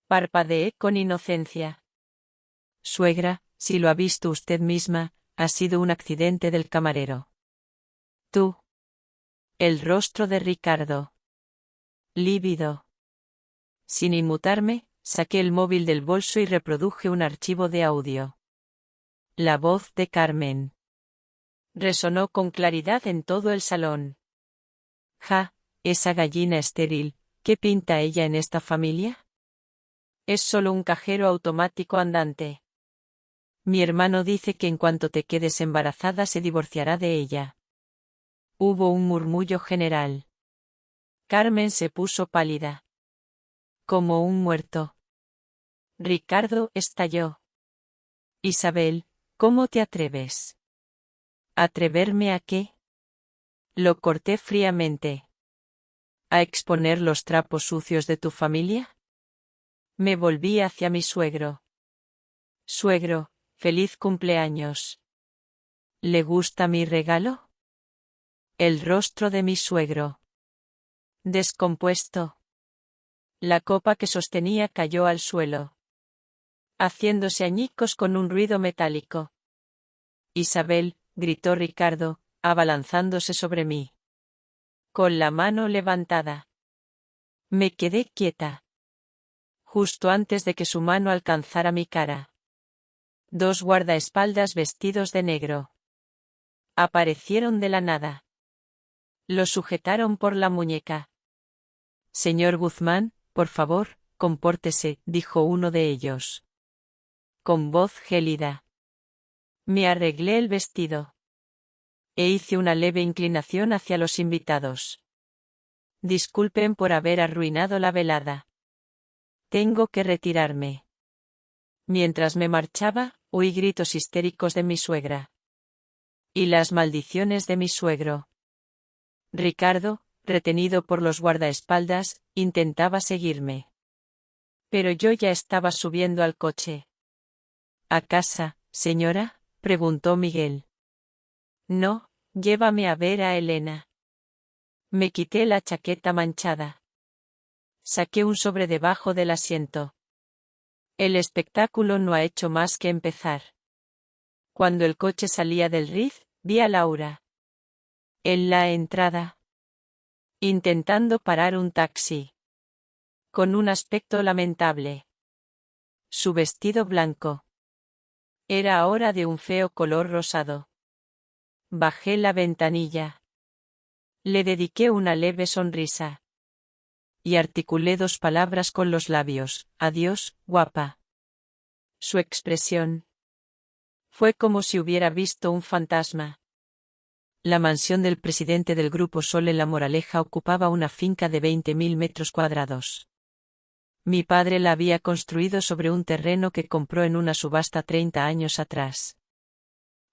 Parpadeé con inocencia. Suegra, si lo ha visto usted misma, ha sido un accidente del camarero. Tú. El rostro de Ricardo. Lívido. Sin inmutarme, saqué el móvil del bolso y reproduje un archivo de audio. La voz de Carmen resonó con claridad en todo el salón. Ja, esa gallina estéril, ¿qué pinta ella en esta familia? Es solo un cajero automático andante. Mi hermano dice que en cuanto te quedes embarazada se divorciará de ella. Hubo un murmullo general. Carmen se puso pálida. Como un muerto. Ricardo estalló. Isabel, ¿cómo te atreves? ¿Atreverme a qué? Lo corté fríamente. ¿A exponer los trapos sucios de tu familia? Me volví hacia mi suegro. Suegro, feliz cumpleaños. ¿Le gusta mi regalo? El rostro de mi suegro. Descompuesto. La copa que sostenía cayó al suelo, haciéndose añicos con un ruido metálico. Isabel, gritó Ricardo, abalanzándose sobre mí. Con la mano levantada. Me quedé quieta. Justo antes de que su mano alcanzara mi cara. Dos guardaespaldas vestidos de negro aparecieron de la nada. Lo sujetaron por la muñeca. Señor Guzmán, por favor, compórtese, dijo uno de ellos. Con voz gélida. Me arreglé el vestido. E hice una leve inclinación hacia los invitados. Disculpen por haber arruinado la velada. Tengo que retirarme. Mientras me marchaba, oí gritos histéricos de mi suegra. Y las maldiciones de mi suegro. Ricardo, retenido por los guardaespaldas, intentaba seguirme. Pero yo ya estaba subiendo al coche. ¿A casa, señora?, preguntó Miguel. No, llévame a ver a Elena. Me quité la chaqueta manchada. Saqué un sobre debajo del asiento. El espectáculo no ha hecho más que empezar. Cuando el coche salía del RIF, vi a Laura. En la entrada. Intentando parar un taxi. Con un aspecto lamentable. Su vestido blanco. Era ahora de un feo color rosado. Bajé la ventanilla. Le dediqué una leve sonrisa. Y articulé dos palabras con los labios: adiós, guapa. Su expresión fue como si hubiera visto un fantasma. La mansión del presidente del Grupo Sol en La Moraleja ocupaba una finca de 20.000 metros cuadrados. Mi padre la había construido sobre un terreno que compró en una subasta 30 años atrás.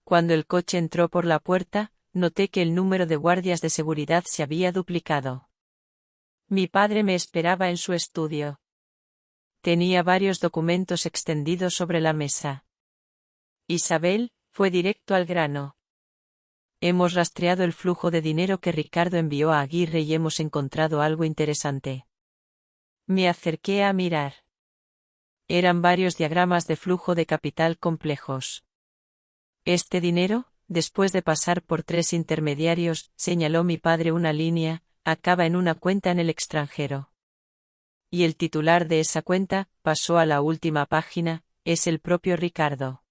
Cuando el coche entró por la puerta, noté que el número de guardias de seguridad se había duplicado. Mi padre me esperaba en su estudio. Tenía varios documentos extendidos sobre la mesa. Isabel, fue directo al grano. Hemos rastreado el flujo de dinero que Ricardo envió a Aguirre y hemos encontrado algo interesante. Me acerqué a mirar. Eran varios diagramas de flujo de capital complejos. Este dinero, después de pasar por 3 intermediarios, señaló mi padre una línea, acaba en una cuenta en el extranjero. Y el titular de esa cuenta, pasó a la última página, es el propio Ricardo.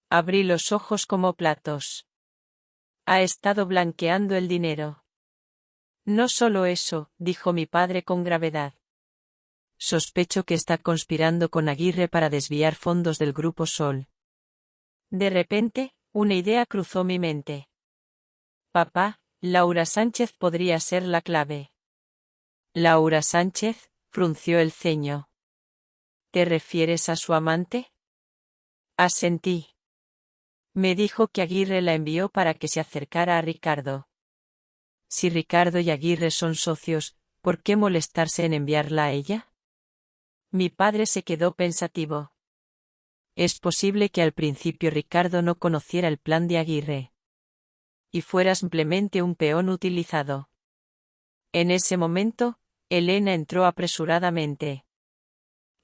Abrí los ojos como platos. Ha estado blanqueando el dinero. No solo eso, dijo mi padre con gravedad. Sospecho que está conspirando con Aguirre para desviar fondos del Grupo Sol. De repente, una idea cruzó mi mente. Papá, Laura Sánchez podría ser la clave. Laura Sánchez, frunció el ceño. ¿Te refieres a su amante? Asentí. Me dijo que Aguirre la envió para que se acercara a Ricardo. Si Ricardo y Aguirre son socios, ¿por qué molestarse en enviarla a ella? Mi padre se quedó pensativo. Es posible que al principio Ricardo no conociera el plan de Aguirre. Y fuera simplemente un peón utilizado. En ese momento, Elena entró apresuradamente.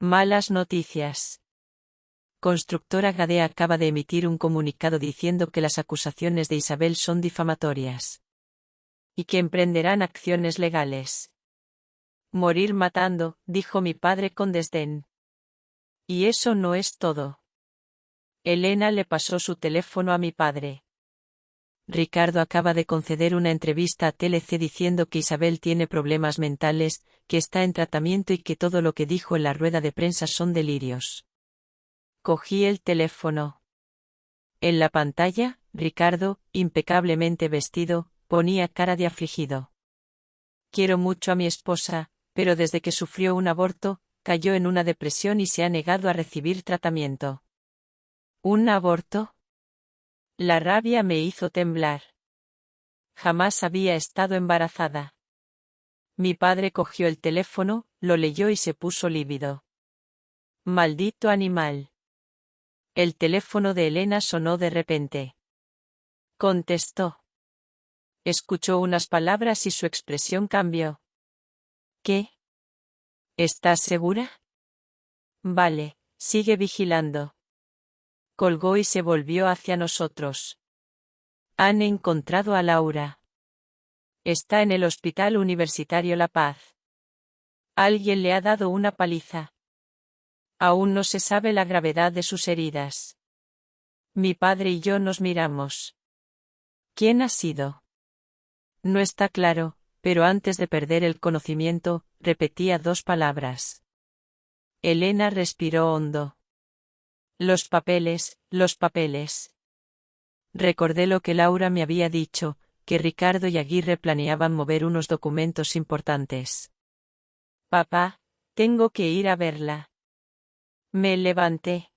Malas noticias. Constructora Gadea acaba de emitir un comunicado diciendo que las acusaciones de Isabel son difamatorias. Y que emprenderán acciones legales. Morir matando, dijo mi padre con desdén. Y eso no es todo. Elena le pasó su teléfono a mi padre. Ricardo acaba de conceder una entrevista a TLC diciendo que Isabel tiene problemas mentales, que está en tratamiento y que todo lo que dijo en la rueda de prensa son delirios. Cogí el teléfono. En la pantalla, Ricardo, impecablemente vestido, ponía cara de afligido. Quiero mucho a mi esposa, pero desde que sufrió un aborto, cayó en una depresión y se ha negado a recibir tratamiento. ¿Un aborto? La rabia me hizo temblar. Jamás había estado embarazada. Mi padre cogió el teléfono, lo leyó y se puso lívido. Maldito animal. El teléfono de Elena sonó de repente. Contestó. Escuchó unas palabras y su expresión cambió. ¿Qué? ¿Estás segura? Vale, sigue vigilando. Colgó y se volvió hacia nosotros. Han encontrado a Laura. Está en el Hospital Universitario La Paz. Alguien le ha dado una paliza. Aún no se sabe la gravedad de sus heridas. Mi padre y yo nos miramos. ¿Quién ha sido? No está claro, pero antes de perder el conocimiento, repetía dos palabras. Elena respiró hondo. Los papeles, los papeles. Recordé lo que Laura me había dicho, que Ricardo y Aguirre planeaban mover unos documentos importantes. Papá, tengo que ir a verla. Me levanté.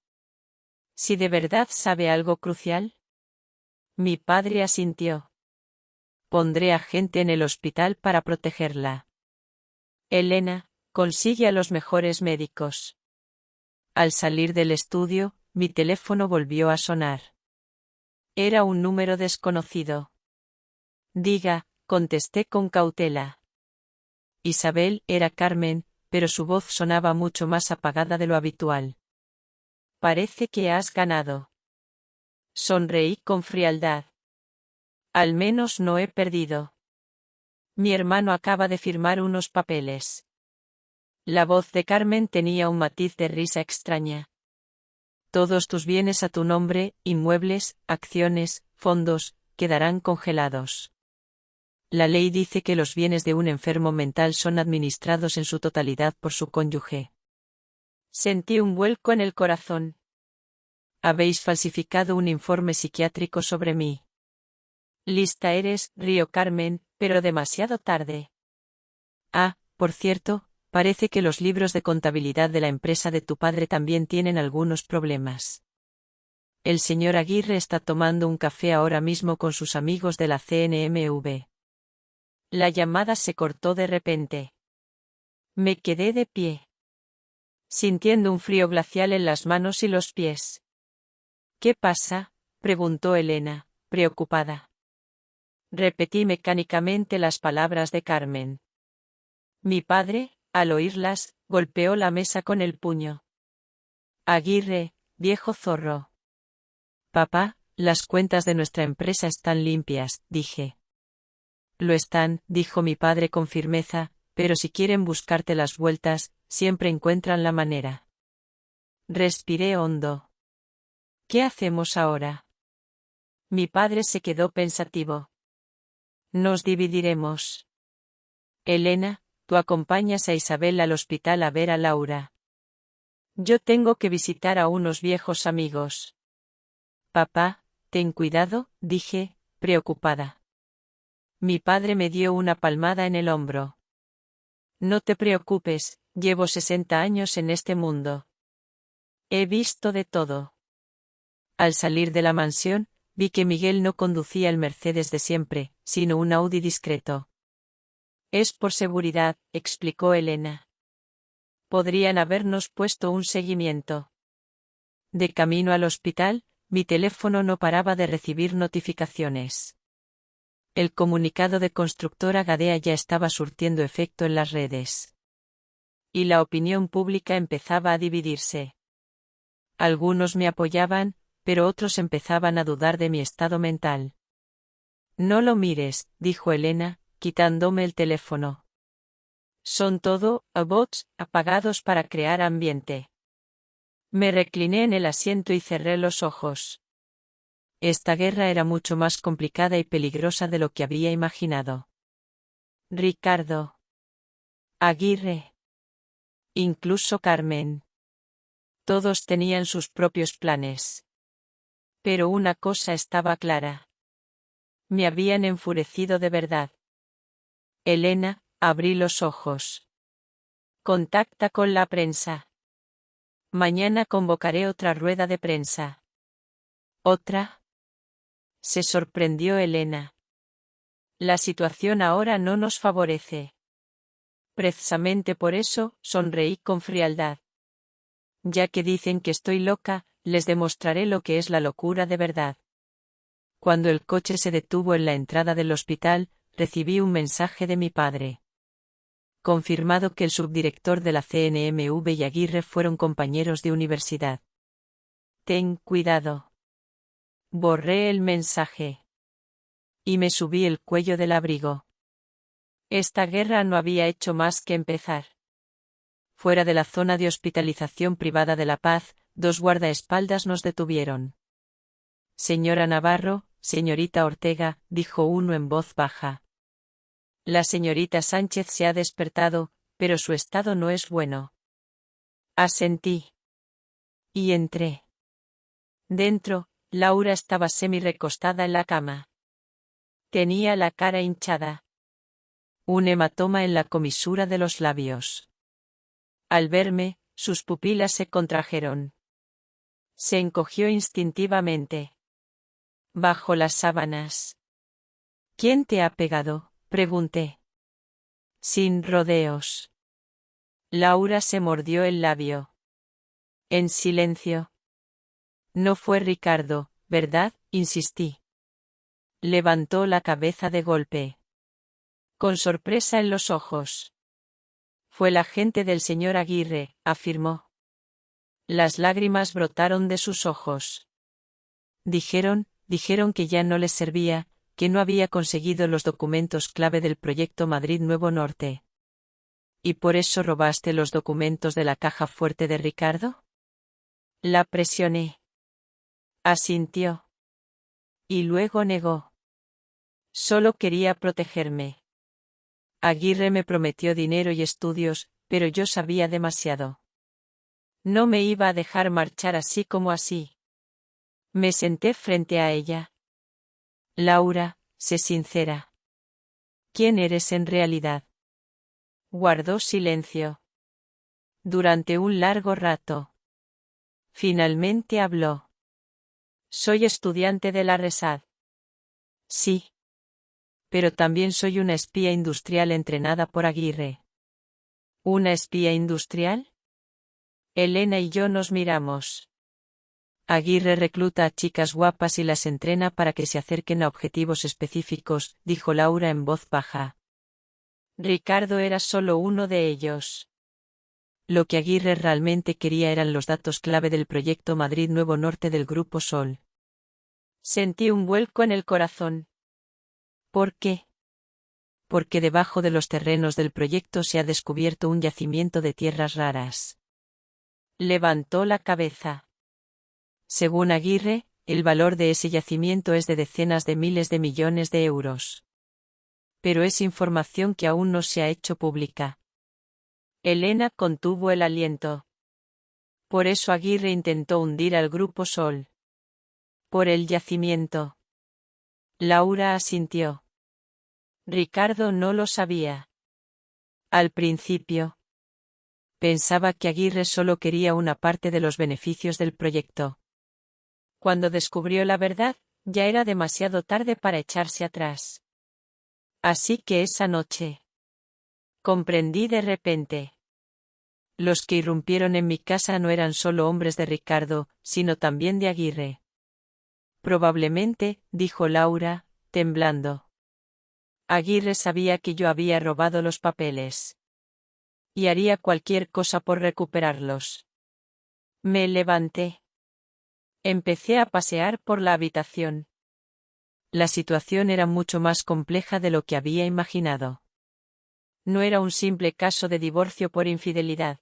¿Si de verdad sabe algo crucial? Mi padre asintió. Pondré a gente en el hospital para protegerla. Elena, consigue a los mejores médicos. Al salir del estudio, mi teléfono volvió a sonar. Era un número desconocido. Diga, contesté con cautela. Isabel era Carmen, pero su voz sonaba mucho más apagada de lo habitual. Parece que has ganado. Sonreí con frialdad. Al menos no he perdido. Mi hermano acaba de firmar unos papeles. La voz de Carmen tenía un matiz de risa extraña. Todos tus bienes a tu nombre, inmuebles, acciones, fondos, quedarán congelados. La ley dice que los bienes de un enfermo mental son administrados en su totalidad por su cónyuge. Sentí un vuelco en el corazón. Habéis falsificado un informe psiquiátrico sobre mí. Lista eres, rió Carmen, pero demasiado tarde. Ah, por cierto, parece que los libros de contabilidad de la empresa de tu padre también tienen algunos problemas. El señor Aguirre está tomando un café ahora mismo con sus amigos de la CNMV. La llamada se cortó de repente. Me quedé de pie, sintiendo un frío glacial en las manos y los pies. ¿Qué pasa?, preguntó Elena, preocupada. Repetí mecánicamente las palabras de Carmen. Mi padre, al oírlas, golpeó la mesa con el puño. Aguirre, viejo zorro. Papá, las cuentas de nuestra empresa están limpias, dije. Lo están, dijo mi padre con firmeza, pero si quieren buscarte las vueltas, siempre encuentran la manera. Respiré hondo. ¿Qué hacemos ahora? Mi padre se quedó pensativo. Nos dividiremos. Elena, tú acompañas a Isabel al hospital a ver a Laura. Yo tengo que visitar a unos viejos amigos. Papá, ten cuidado, dije, preocupada. Mi padre me dio una palmada en el hombro. No te preocupes, llevo 60 años en este mundo. He visto de todo. Al salir de la mansión, Vi que Miguel no conducía el Mercedes de siempre, sino un Audi discreto. Es por seguridad, explicó Elena. Podrían habernos puesto un seguimiento. De camino al hospital, mi teléfono no paraba de recibir notificaciones. El comunicado de Constructora Gadea ya estaba surtiendo efecto en las redes. Y la opinión pública empezaba a dividirse. Algunos me apoyaban, pero otros empezaban a dudar de mi estado mental. No lo mires, dijo Elena, quitándome el teléfono. Son todo bots apagados para crear ambiente. Me recliné en el asiento y cerré los ojos. Esta guerra era mucho más complicada y peligrosa de lo que había imaginado. Ricardo. Aguirre. Incluso Carmen. Todos tenían sus propios planes. Pero una cosa estaba clara. Me habían enfurecido de verdad. Elena, abrí los ojos. Contacta con la prensa. Mañana convocaré otra rueda de prensa. ¿Otra? Se sorprendió Elena. La situación ahora no nos favorece. Precisamente por eso, sonreí con frialdad. Ya que dicen que estoy loca, les demostraré lo que es la locura de verdad. Cuando el coche se detuvo en la entrada del hospital, recibí un mensaje de mi padre. Confirmado que el subdirector de la CNMV y Aguirre fueron compañeros de universidad. Ten cuidado. Borré el mensaje. Y me subí el cuello del abrigo. Esta guerra no había hecho más que empezar. Fuera de la zona de hospitalización privada de La Paz, 2 guardaespaldas nos detuvieron. Señora Navarro, señorita Ortega, dijo uno en voz baja. La señorita Sánchez se ha despertado, pero su estado no es bueno. Asentí. Y entré. Dentro, Laura estaba semi-recostada en la cama. Tenía la cara hinchada. Un hematoma en la comisura de los labios. Al verme, sus pupilas se contrajeron. Se encogió instintivamente. Bajo las sábanas. ¿Quién te ha pegado?, pregunté. Sin rodeos. Laura se mordió el labio. En silencio. No fue Ricardo, ¿verdad?, insistí. Levantó la cabeza de golpe. Con sorpresa en los ojos. Fue la gente del señor Aguirre, afirmó. Las lágrimas brotaron de sus ojos. Dijeron que ya no les servía, que no había conseguido los documentos clave del proyecto Madrid Nuevo Norte. ¿Y por eso robaste los documentos de la caja fuerte de Ricardo? La presioné. Asintió. Y luego negó. Solo quería protegerme. Aguirre me prometió dinero y estudios, pero yo sabía demasiado. No me iba a dejar marchar así como así. Me senté frente a ella. Laura, sé sincera. ¿Quién eres en realidad? Guardó silencio. Durante un largo rato. Finalmente habló. Soy estudiante de la RESAD. Sí. Pero también soy una espía industrial entrenada por Aguirre. ¿Una espía industrial? Elena y yo nos miramos. Aguirre recluta a chicas guapas y las entrena para que se acerquen a objetivos específicos, dijo Laura en voz baja. Ricardo era solo uno de ellos. Lo que Aguirre realmente quería eran los datos clave del proyecto Madrid Nuevo Norte del Grupo Sol. Sentí un vuelco en el corazón. ¿Por qué? Porque debajo de los terrenos del proyecto se ha descubierto un yacimiento de tierras raras. Levantó la cabeza. Según Aguirre, el valor de ese yacimiento es de decenas de miles de millones de euros. Pero es información que aún no se ha hecho pública. Elena contuvo el aliento. Por eso Aguirre intentó hundir al Grupo Sol. Por el yacimiento. Laura asintió. Ricardo no lo sabía. Al principio. Pensaba que Aguirre solo quería una parte de los beneficios del proyecto. Cuando descubrió la verdad, Ya era demasiado tarde para echarse atrás. Así que esa noche. Comprendí de repente. Los que irrumpieron en mi casa no eran solo hombres de Ricardo, sino también de Aguirre. Probablemente, dijo Laura, temblando. Aguirre sabía que yo había robado los papeles. Y haría cualquier cosa por recuperarlos. Me levanté. Empecé a pasear por la habitación. La situación era mucho más compleja de lo que había imaginado. No era un simple caso de divorcio por infidelidad,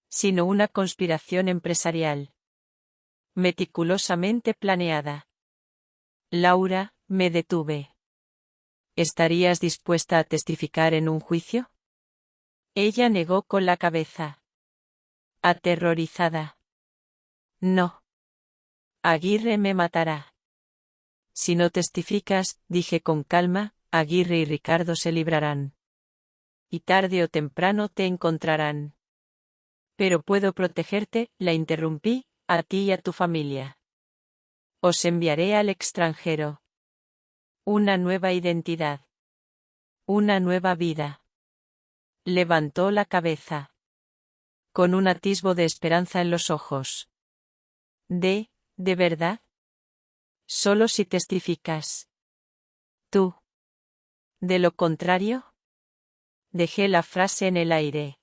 sino una conspiración empresarial. Meticulosamente planeada. Laura, me detuve. ¿Estarías dispuesta a testificar en un juicio? Ella negó con la cabeza. Aterrorizada. No. Aguirre me matará. Si no testificas, dije con calma, Aguirre y Ricardo se librarán. Y tarde o temprano te encontrarán. Pero puedo protegerte, la interrumpí, a ti y a tu familia. Os enviaré al extranjero. Una nueva identidad. Una nueva vida. Levantó la cabeza. Con un atisbo de esperanza en los ojos. ¿De verdad? Solo si testificas. ¿Tú? ¿De lo contrario? Dejé la frase en el aire.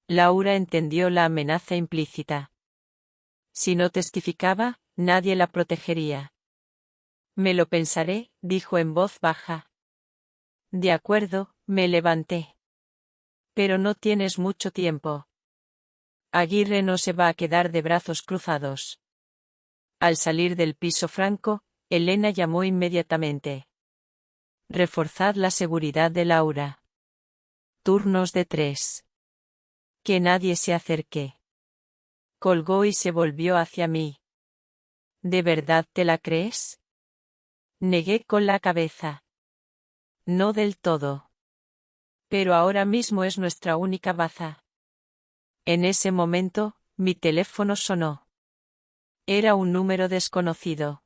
Laura entendió la amenaza implícita. Si no testificaba, nadie la protegería. Me lo pensaré, dijo en voz baja. De acuerdo, me levanté. Pero no tienes mucho tiempo. Aguirre no se va a quedar de brazos cruzados. Al salir del piso franco, Elena llamó inmediatamente. Reforzad la seguridad de Laura. Turnos de 3. Que nadie se acerque. Colgó y se volvió hacia mí. ¿De verdad te la crees? Negué con la cabeza. No del todo. Pero ahora mismo es nuestra única baza. En ese momento, mi teléfono sonó. Era un número desconocido.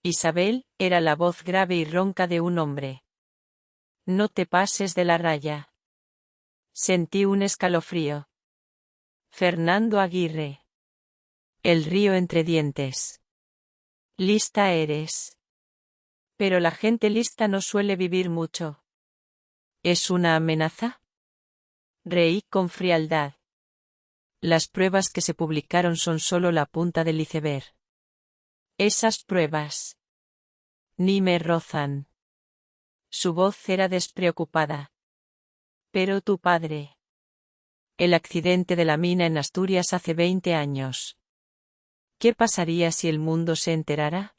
Isabel, era la voz grave y ronca de un hombre. No te pases de la raya. Sentí un escalofrío. Fernando Aguirre. El río entre dientes. Lista eres. Pero la gente lista no suele vivir mucho. ¿Es una amenaza? Reí con frialdad. Las pruebas que se publicaron son solo la punta del iceberg. Esas pruebas. Ni me rozan. Su voz era despreocupada. Pero tu padre. El accidente de la mina en Asturias hace 20 años. ¿Qué pasaría si el mundo se enterara?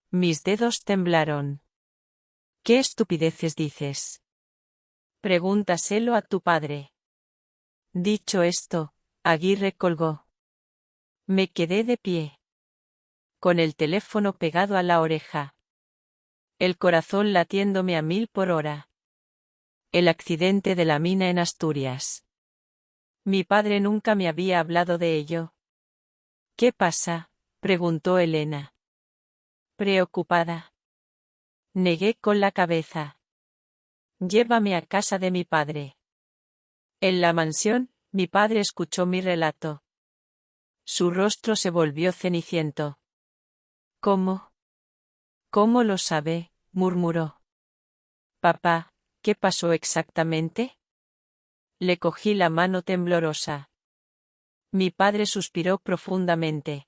Mis dedos temblaron. ¿Qué estupideces dices? Pregúntaselo a tu padre. Dicho esto, Aguirre colgó. Me quedé de pie. Con el teléfono pegado a la oreja. El corazón latiéndome a 1000 por hora. El accidente de la mina en Asturias. Mi padre nunca me había hablado de ello. ¿Qué pasa?, preguntó Elena. Preocupada. Negué con la cabeza. Llévame a casa de mi padre. En la mansión, mi padre escuchó mi relato. Su rostro se volvió ceniciento. ¿Cómo? ¿Cómo lo sabe?, murmuró. Papá, ¿qué pasó exactamente? Le cogí la mano temblorosa. Mi padre suspiró profundamente.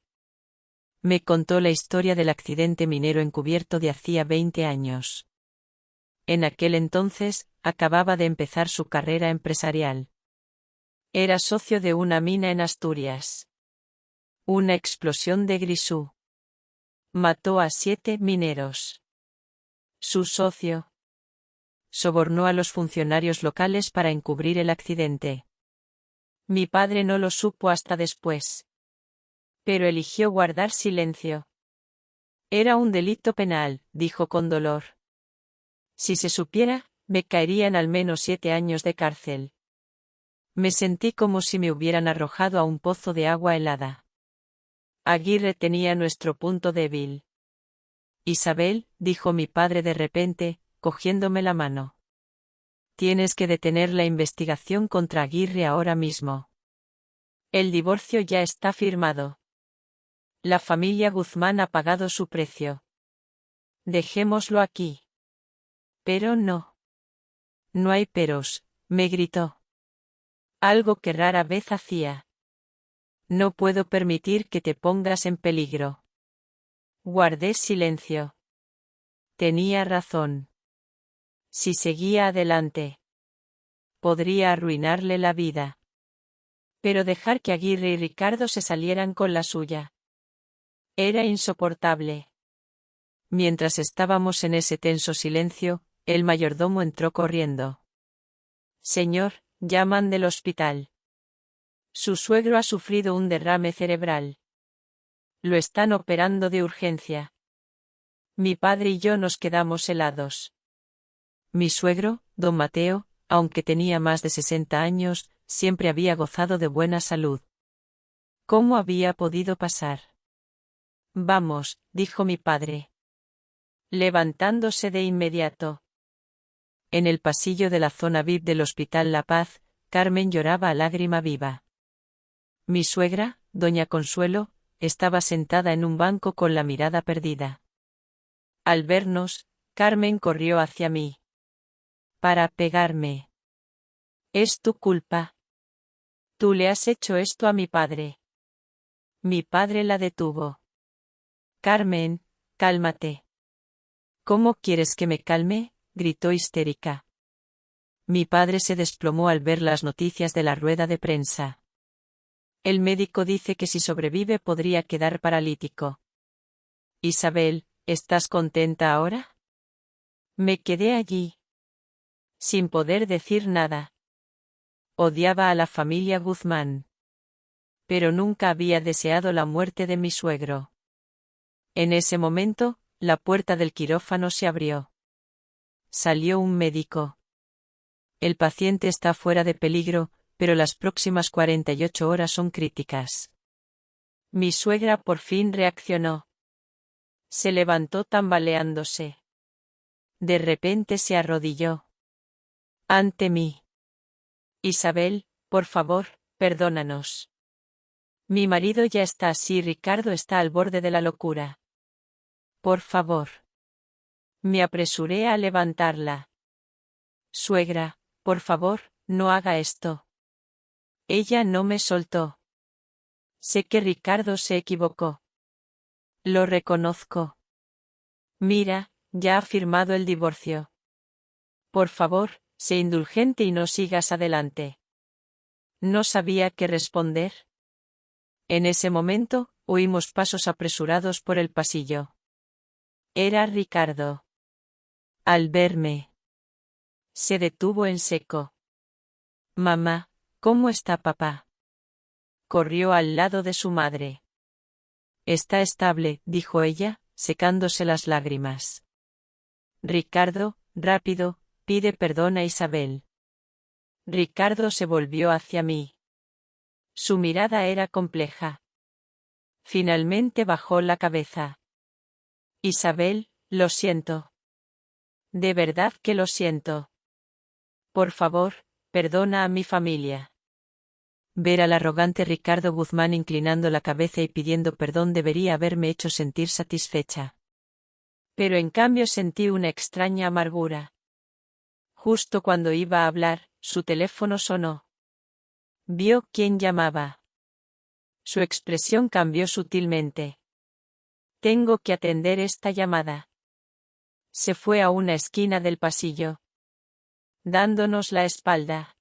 Me contó la historia del accidente minero encubierto de hacía 20 años. En aquel entonces, acababa de empezar su carrera empresarial. Era socio de una mina en Asturias. Una explosión de Grisú. Mató a 7 mineros. Su socio sobornó a los funcionarios locales para encubrir el accidente. Mi padre no lo supo hasta después. Pero eligió guardar silencio. Era un delito penal, dijo con dolor. Si se supiera, me caerían al menos 7 años de cárcel. Me sentí como si me hubieran arrojado a un pozo de agua helada. Aguirre tenía nuestro punto débil. Isabel, dijo mi padre de repente, cogiéndome la mano. Tienes que detener la investigación contra Aguirre ahora mismo. El divorcio ya está firmado. La familia Guzmán ha pagado su precio. Dejémoslo aquí. Pero no. No hay peros, me gritó. Algo que rara vez hacía. No puedo permitir que te pongas en peligro. Guardé silencio. Tenía razón. Si seguía adelante, podría arruinarle la vida. Pero dejar que Aguirre y Ricardo se salieran con la suya era insoportable. Mientras estábamos en ese tenso silencio, el mayordomo entró corriendo. Señor, llaman del hospital. Su suegro ha sufrido un derrame cerebral. Lo están operando de urgencia. Mi padre y yo nos quedamos helados. Mi suegro, don Mateo, aunque tenía más de 60 años, siempre había gozado de buena salud. ¿Cómo había podido pasar? Vamos, dijo mi padre, levantándose de inmediato. En el pasillo de la zona VIP del Hospital La Paz, Carmen lloraba a lágrima viva. Mi suegra, doña Consuelo, estaba sentada en un banco con la mirada perdida. Al vernos, Carmen corrió hacia mí. Para pegarme. Es tu culpa. Tú le has hecho esto a mi padre. Mi padre la detuvo. Carmen, cálmate. ¿Cómo quieres que me calme?, gritó histérica. Mi padre se desplomó al ver las noticias de la rueda de prensa. El médico dice que si sobrevive podría quedar paralítico. Isabel, ¿estás contenta ahora? Me quedé allí, sin poder decir nada. Odiaba a la familia Guzmán. Pero nunca había deseado la muerte de mi suegro. En ese momento, la puerta del quirófano se abrió. Salió un médico. El paciente está fuera de peligro, pero las próximas 48 horas son críticas. Mi suegra por fin reaccionó. Se levantó tambaleándose. De repente se arrodilló ante mí. Isabel, por favor, perdónanos. Mi marido ya está así, Ricardo está al borde de la locura. Por favor. Me apresuré a levantarla. Suegra, por favor, no haga esto. Ella no me soltó. Sé que Ricardo se equivocó. Lo reconozco. Mira, ya ha firmado el divorcio. Por favor, sé indulgente y no sigas adelante. No sabía qué responder. En ese momento, oímos pasos apresurados por el pasillo. Era Ricardo. Al verme, se detuvo en seco. Mamá, ¿cómo está papá? Corrió al lado de su madre. Está estable, dijo ella, secándose las lágrimas. Ricardo, rápido, pide perdón a Isabel. Ricardo se volvió hacia mí. Su mirada era compleja. Finalmente bajó la cabeza. Isabel, lo siento. De verdad que lo siento. Por favor, perdona a mi familia. Ver al arrogante Ricardo Guzmán inclinando la cabeza y pidiendo perdón debería haberme hecho sentir satisfecha. Pero en cambio sentí una extraña amargura. Justo cuando iba a hablar, su teléfono sonó. Vio quién llamaba. Su expresión cambió sutilmente. Tengo que atender esta llamada. Se fue a una esquina del pasillo, dándonos la espalda.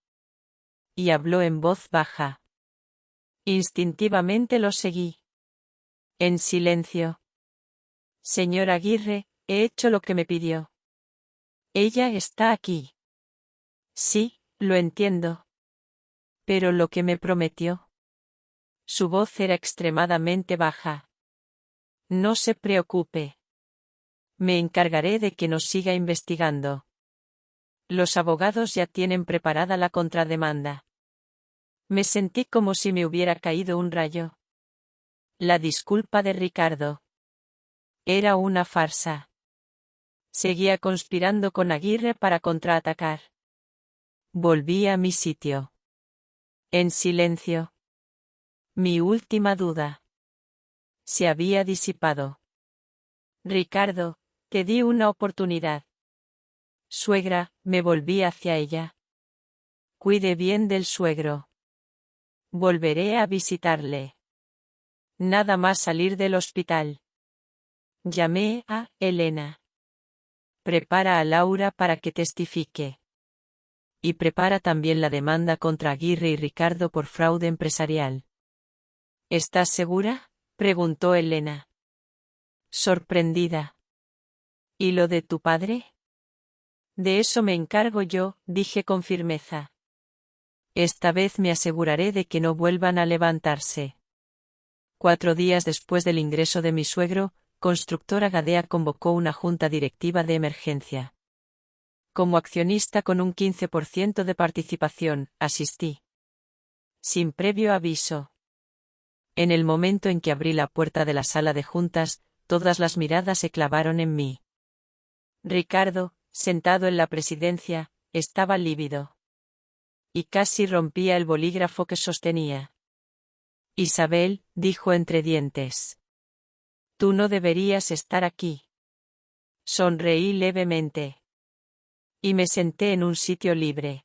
Y habló en voz baja. Instintivamente lo seguí. En silencio. Señor Aguirre, he hecho lo que me pidió. Ella está aquí. Sí, lo entiendo. Pero lo que me prometió. Su voz era extremadamente baja. No se preocupe. Me encargaré de que nos siga investigando. Los abogados ya tienen preparada la contrademanda. Me sentí como si me hubiera caído un rayo. La disculpa de Ricardo. Era una farsa. Seguía conspirando con Aguirre para contraatacar. Volví a mi sitio. En silencio. Mi última duda se había disipado. Ricardo, te di una oportunidad. Suegra, me volví hacia ella. Cuide bien del suegro. Volveré a visitarle. Nada más salir del hospital. Llamé a Elena. Prepara a Laura para que testifique. Y prepara también la demanda contra Aguirre y Ricardo por fraude empresarial. ¿Estás segura?, preguntó Elena. Sorprendida. ¿Y lo de tu padre? De eso me encargo yo, dije con firmeza. Esta vez me aseguraré de que no vuelvan a levantarse. 4 días después del ingreso de mi suegro, Constructora Gadea convocó una junta directiva de emergencia. Como accionista con un 15% de participación, asistí. Sin previo aviso. En el momento en que abrí la puerta de la sala de juntas, todas las miradas se clavaron en mí. Ricardo, sentado en la presidencia, estaba lívido. Y casi rompía el bolígrafo que sostenía. Isabel, dijo entre dientes. Tú no deberías estar aquí. Sonreí levemente. Y me senté en un sitio libre.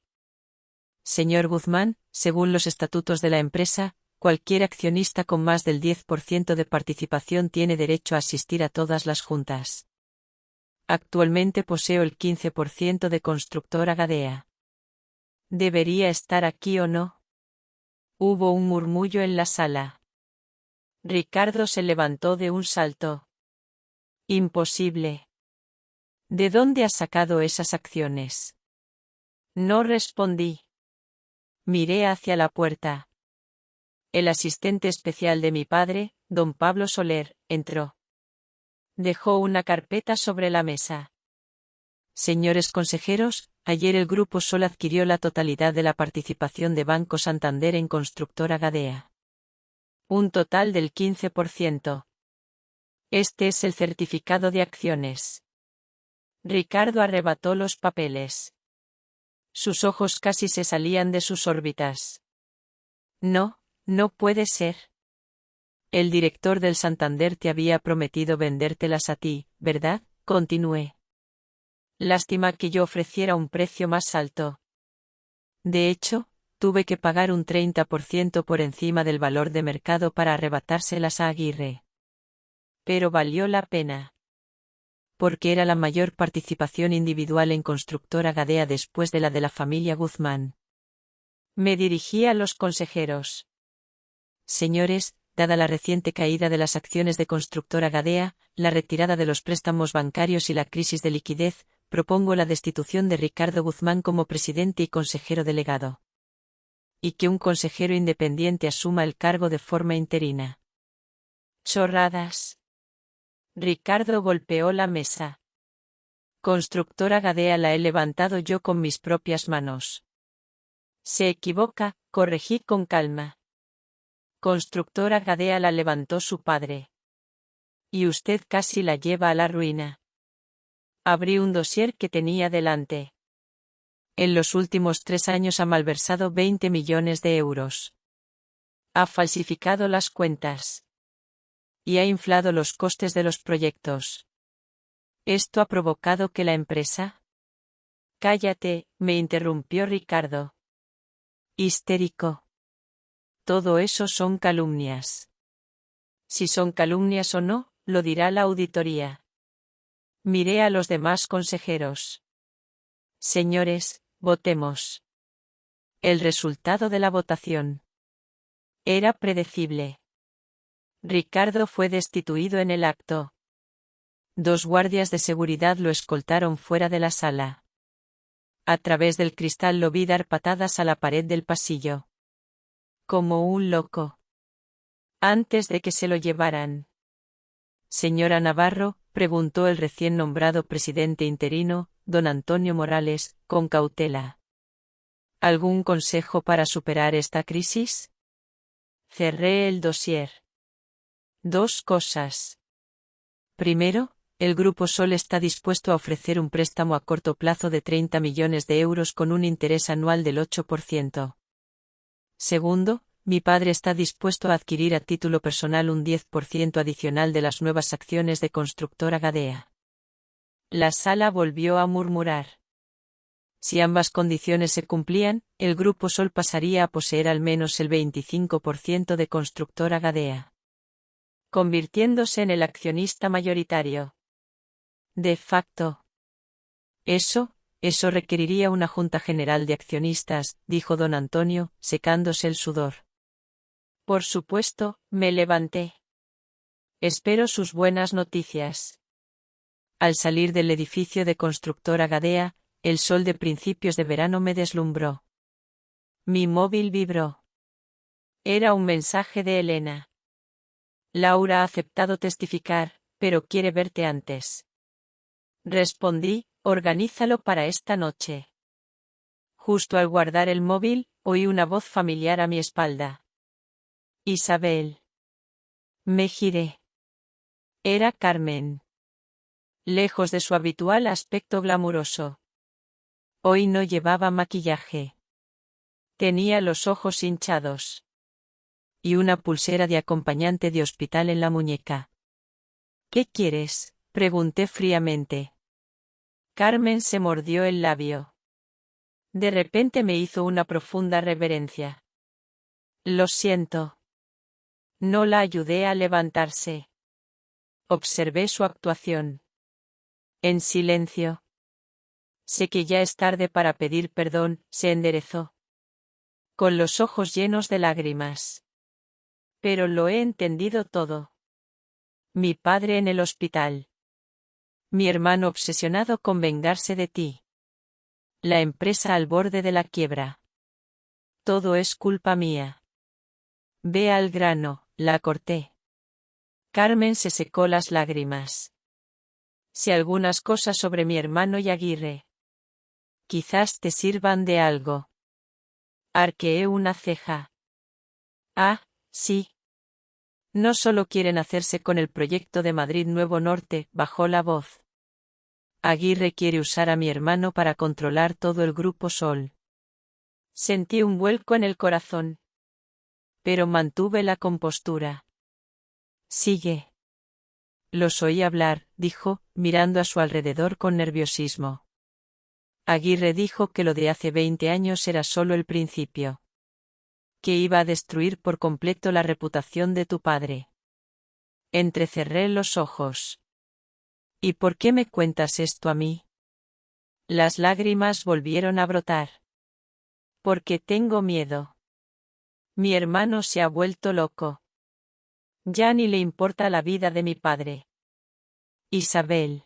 Señor Guzmán, según los estatutos de la empresa, cualquier accionista con más del 10% de participación tiene derecho a asistir a todas las juntas. Actualmente poseo el 15% de Constructora Gadea. ¿Debería estar aquí o no? Hubo un murmullo en la sala. Ricardo se levantó de un salto. Imposible. ¿De dónde has sacado esas acciones? No respondí. Miré hacia la puerta. El asistente especial de mi padre, don Pablo Soler, entró. Dejó una carpeta sobre la mesa. Señores consejeros, ayer el Grupo Sol adquirió la totalidad de la participación de Banco Santander en Constructora Gadea. Un total del 15%. Este es el certificado de acciones. Ricardo arrebató los papeles. Sus ojos casi se salían de sus órbitas. No, no puede ser. El director del Santander te había prometido vendértelas a ti, ¿verdad? Continué. Lástima que yo ofreciera un precio más alto. De hecho, tuve que pagar un 30% por encima del valor de mercado para arrebatárselas a Aguirre. Pero valió la pena. Porque era la mayor participación individual en Constructora Gadea después de la familia Guzmán. Me dirigí a los consejeros. Señores, dada la reciente caída de las acciones de Constructora Gadea, la retirada de los préstamos bancarios y la crisis de liquidez, propongo la destitución de Ricardo Guzmán como presidente y consejero delegado. Y que un consejero independiente asuma el cargo de forma interina. Chorradas. Ricardo golpeó la mesa. Constructora Gadea la he levantado yo con mis propias manos. Se equivoca, corregí con calma. Constructora Gadea la levantó su padre. Y usted casi la lleva a la ruina. Abrí un dossier que tenía delante. En los últimos 3 años ha malversado 20 millones de euros. Ha falsificado las cuentas. Y ha inflado los costes de los proyectos. ¿Esto ha provocado que la empresa? Cállate, me interrumpió Ricardo. Histérico. Todo eso son calumnias. Si son calumnias o no, lo dirá la auditoría. Miré a los demás consejeros. Señores, votemos. El resultado de la votación era predecible. Ricardo fue destituido en el acto. 2 guardias de seguridad lo escoltaron fuera de la sala. A través del cristal lo vi dar patadas a la pared del pasillo. Como un loco. Antes de que se lo llevaran. Señora Navarro, preguntó el recién nombrado presidente interino, don Antonio Morales, con cautela. ¿Algún consejo para superar esta crisis? Cerré el dossier. 2 cosas. Primero, el Grupo Sol está dispuesto a ofrecer un préstamo a corto plazo de 30 millones de euros con un interés anual del 8%. Segundo, mi padre está dispuesto a adquirir a título personal un 10% adicional de las nuevas acciones de Constructora Gadea. La sala volvió a murmurar. Si ambas condiciones se cumplían, el Grupo Sol pasaría a poseer al menos el 25% de Constructora Gadea, convirtiéndose en el accionista mayoritario. De facto. Eso requeriría una junta general de accionistas, dijo don Antonio, secándose el sudor. Por supuesto, me levanté. Espero sus buenas noticias. Al salir del edificio de Constructora Gadea, el sol de principios de verano me deslumbró. Mi móvil vibró. Era un mensaje de Elena. Laura ha aceptado testificar, pero quiere verte antes. Respondí, organízalo para esta noche. Justo al guardar el móvil, oí una voz familiar a mi espalda. Isabel. Me giré. Era Carmen. Lejos de su habitual aspecto glamuroso. Hoy no llevaba maquillaje. Tenía los ojos hinchados. Y una pulsera de acompañante de hospital en la muñeca. ¿Qué quieres?, pregunté fríamente. Carmen se mordió el labio. De repente me hizo una profunda reverencia. Lo siento. No la ayudé a levantarse. Observé su actuación. En silencio. Sé que ya es tarde para pedir perdón, se enderezó. Con los ojos llenos de lágrimas. Pero lo he entendido todo. Mi padre en el hospital. Mi hermano obsesionado con vengarse de ti. La empresa al borde de la quiebra. Todo es culpa mía. Ve al grano, la corté. Carmen se secó las lágrimas. Sé algunas cosas sobre mi hermano y Aguirre. Quizás te sirvan de algo. Arqueé una ceja. Ah, sí. No solo quieren hacerse con el proyecto de Madrid Nuevo Norte, bajó la voz. Aguirre quiere usar a mi hermano para controlar todo el Grupo Sol. Sentí un vuelco en el corazón. Pero mantuve la compostura. Sigue. Los oí hablar, dijo, mirando a su alrededor con nerviosismo. Aguirre dijo que lo de hace 20 años era solo el principio. Que iba a destruir por completo la reputación de tu padre. Entrecerré los ojos. ¿Y por qué me cuentas esto a mí? Las lágrimas volvieron a brotar. Porque tengo miedo. Mi hermano se ha vuelto loco. Ya ni le importa la vida de mi padre. Isabel.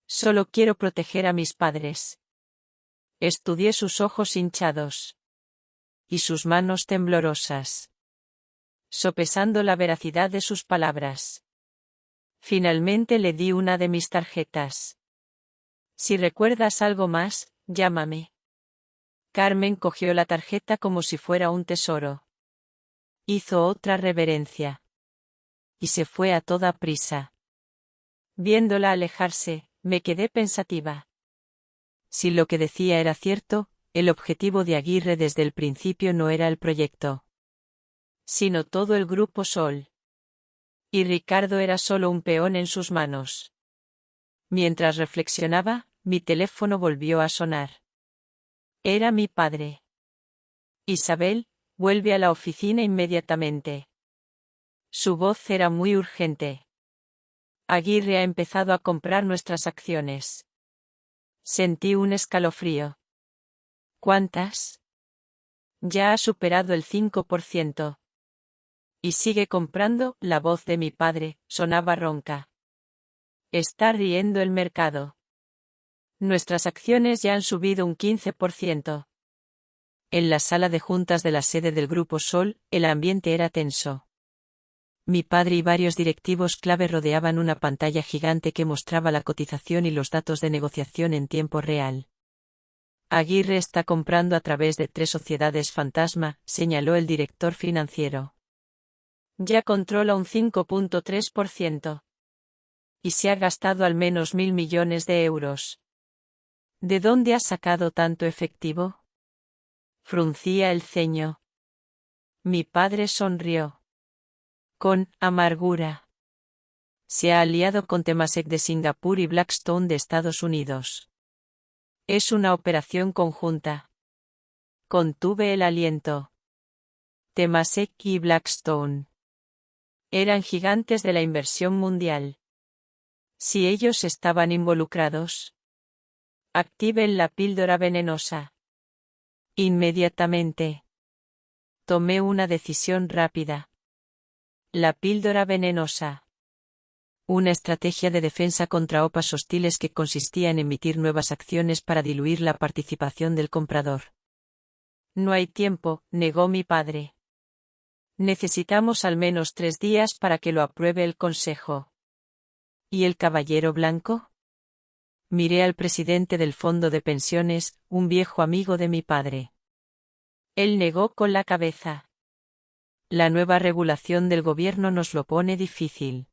Solo quiero proteger a mis padres. Estudié sus ojos hinchados. Y sus manos temblorosas. Sopesando la veracidad de sus palabras. Finalmente le di una de mis tarjetas. Si recuerdas algo más, llámame. Carmen cogió la tarjeta como si fuera un tesoro. Hizo otra reverencia. Y se fue a toda prisa. Viéndola alejarse, me quedé pensativa. Si lo que decía era cierto, el objetivo de Aguirre desde el principio no era el proyecto, sino todo el Grupo Sol. Y Ricardo era solo un peón en sus manos. Mientras reflexionaba, mi teléfono volvió a sonar. Era mi padre. Isabel, vuelve a la oficina inmediatamente. Su voz era muy urgente. Aguirre ha empezado a comprar nuestras acciones. Sentí un escalofrío. ¿Cuántas? Ya ha superado el 5%. Y sigue comprando, la voz de mi padre, sonaba ronca. Está riendo el mercado. Nuestras acciones ya han subido un 15%. En la sala de juntas de la sede del Grupo Sol, el ambiente era tenso. Mi padre y varios directivos clave rodeaban una pantalla gigante que mostraba la cotización y los datos de negociación en tiempo real. Aguirre está comprando a través de 3 sociedades fantasma, señaló el director financiero. Ya controla un 5.3%. y se ha gastado al menos 1.000 millones de euros. ¿De dónde ha sacado tanto efectivo? Fruncía el ceño. Mi padre sonrió. Con amargura. Se ha aliado con Temasek de Singapur y Blackstone de Estados Unidos. Es una operación conjunta. Contuve el aliento. Temasek y Blackstone eran gigantes de la inversión mundial. Si ellos estaban involucrados, activen la píldora venenosa. Inmediatamente. Tomé una decisión rápida. La píldora venenosa. Una estrategia de defensa contra OPAs hostiles que consistía en emitir nuevas acciones para diluir la participación del comprador. No hay tiempo, negó mi padre. Necesitamos al menos 3 días para que lo apruebe el Consejo. ¿Y el caballero blanco? Miré al presidente del fondo de pensiones, un viejo amigo de mi padre. Él negó con la cabeza. La nueva regulación del gobierno nos lo pone difícil.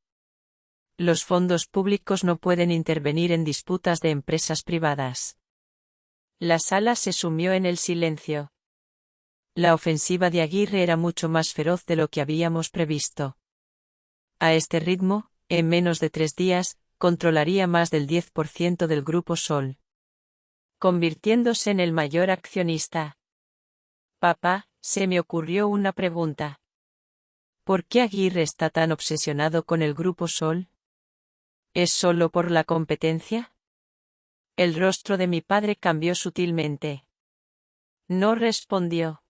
Los fondos públicos no pueden intervenir en disputas de empresas privadas. La sala se sumió en el silencio. La ofensiva de Aguirre era mucho más feroz de lo que habíamos previsto. A este ritmo, en menos de 3 días, controlaría más del 10% del Grupo Sol, convirtiéndose en el mayor accionista. Papá, se me ocurrió una pregunta. ¿Por qué Aguirre está tan obsesionado con el Grupo Sol? ¿Es solo por la competencia? El rostro de mi padre cambió sutilmente. No respondió.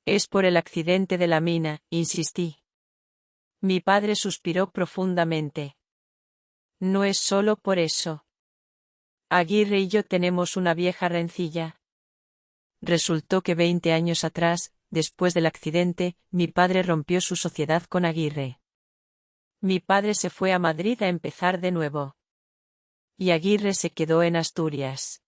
Es por el accidente de la mina, insistí. Mi padre suspiró profundamente. No es solo por eso. Aguirre y yo tenemos una vieja rencilla. Resultó que 20 años atrás, después del accidente, mi padre rompió su sociedad con Aguirre. Mi padre se fue a Madrid a empezar de nuevo. Y Aguirre se quedó en Asturias.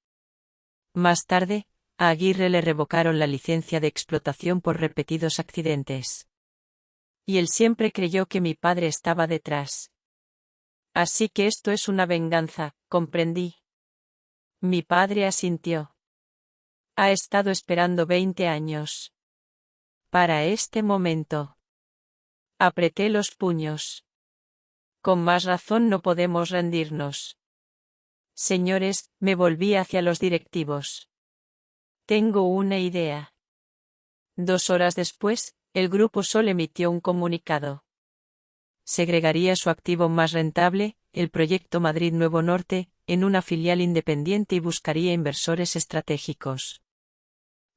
Más tarde, a Aguirre le revocaron la licencia de explotación por repetidos accidentes. Y él siempre creyó que mi padre estaba detrás. Así que esto es una venganza, comprendí. Mi padre asintió. Ha estado esperando 20 años. Para este momento. Apreté los puños. Con más razón no podemos rendirnos. Señores, me volví hacia los directivos. Tengo una idea. 2 horas después, el Grupo Sol emitió un comunicado. Segregaría su activo más rentable, el Proyecto Madrid Nuevo Norte, en una filial independiente y buscaría inversores estratégicos.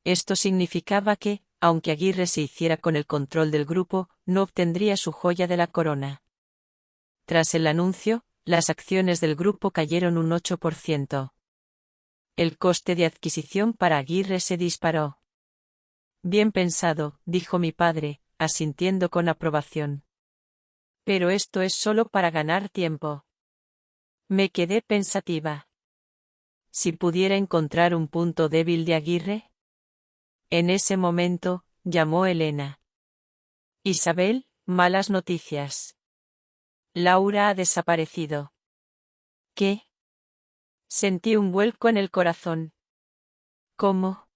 Esto significaba que, aunque Aguirre se hiciera con el control del grupo, no obtendría su joya de la corona. Tras el anuncio, las acciones del grupo cayeron un 8%. El coste de adquisición para Aguirre se disparó. Bien pensado, dijo mi padre, asintiendo con aprobación. Pero esto es solo para ganar tiempo. Me quedé pensativa. Si pudiera encontrar un punto débil de Aguirre. En ese momento, llamó Elena. Isabel, malas noticias. Laura ha desaparecido. ¿Qué? Sentí un vuelco en el corazón. ¿Cómo?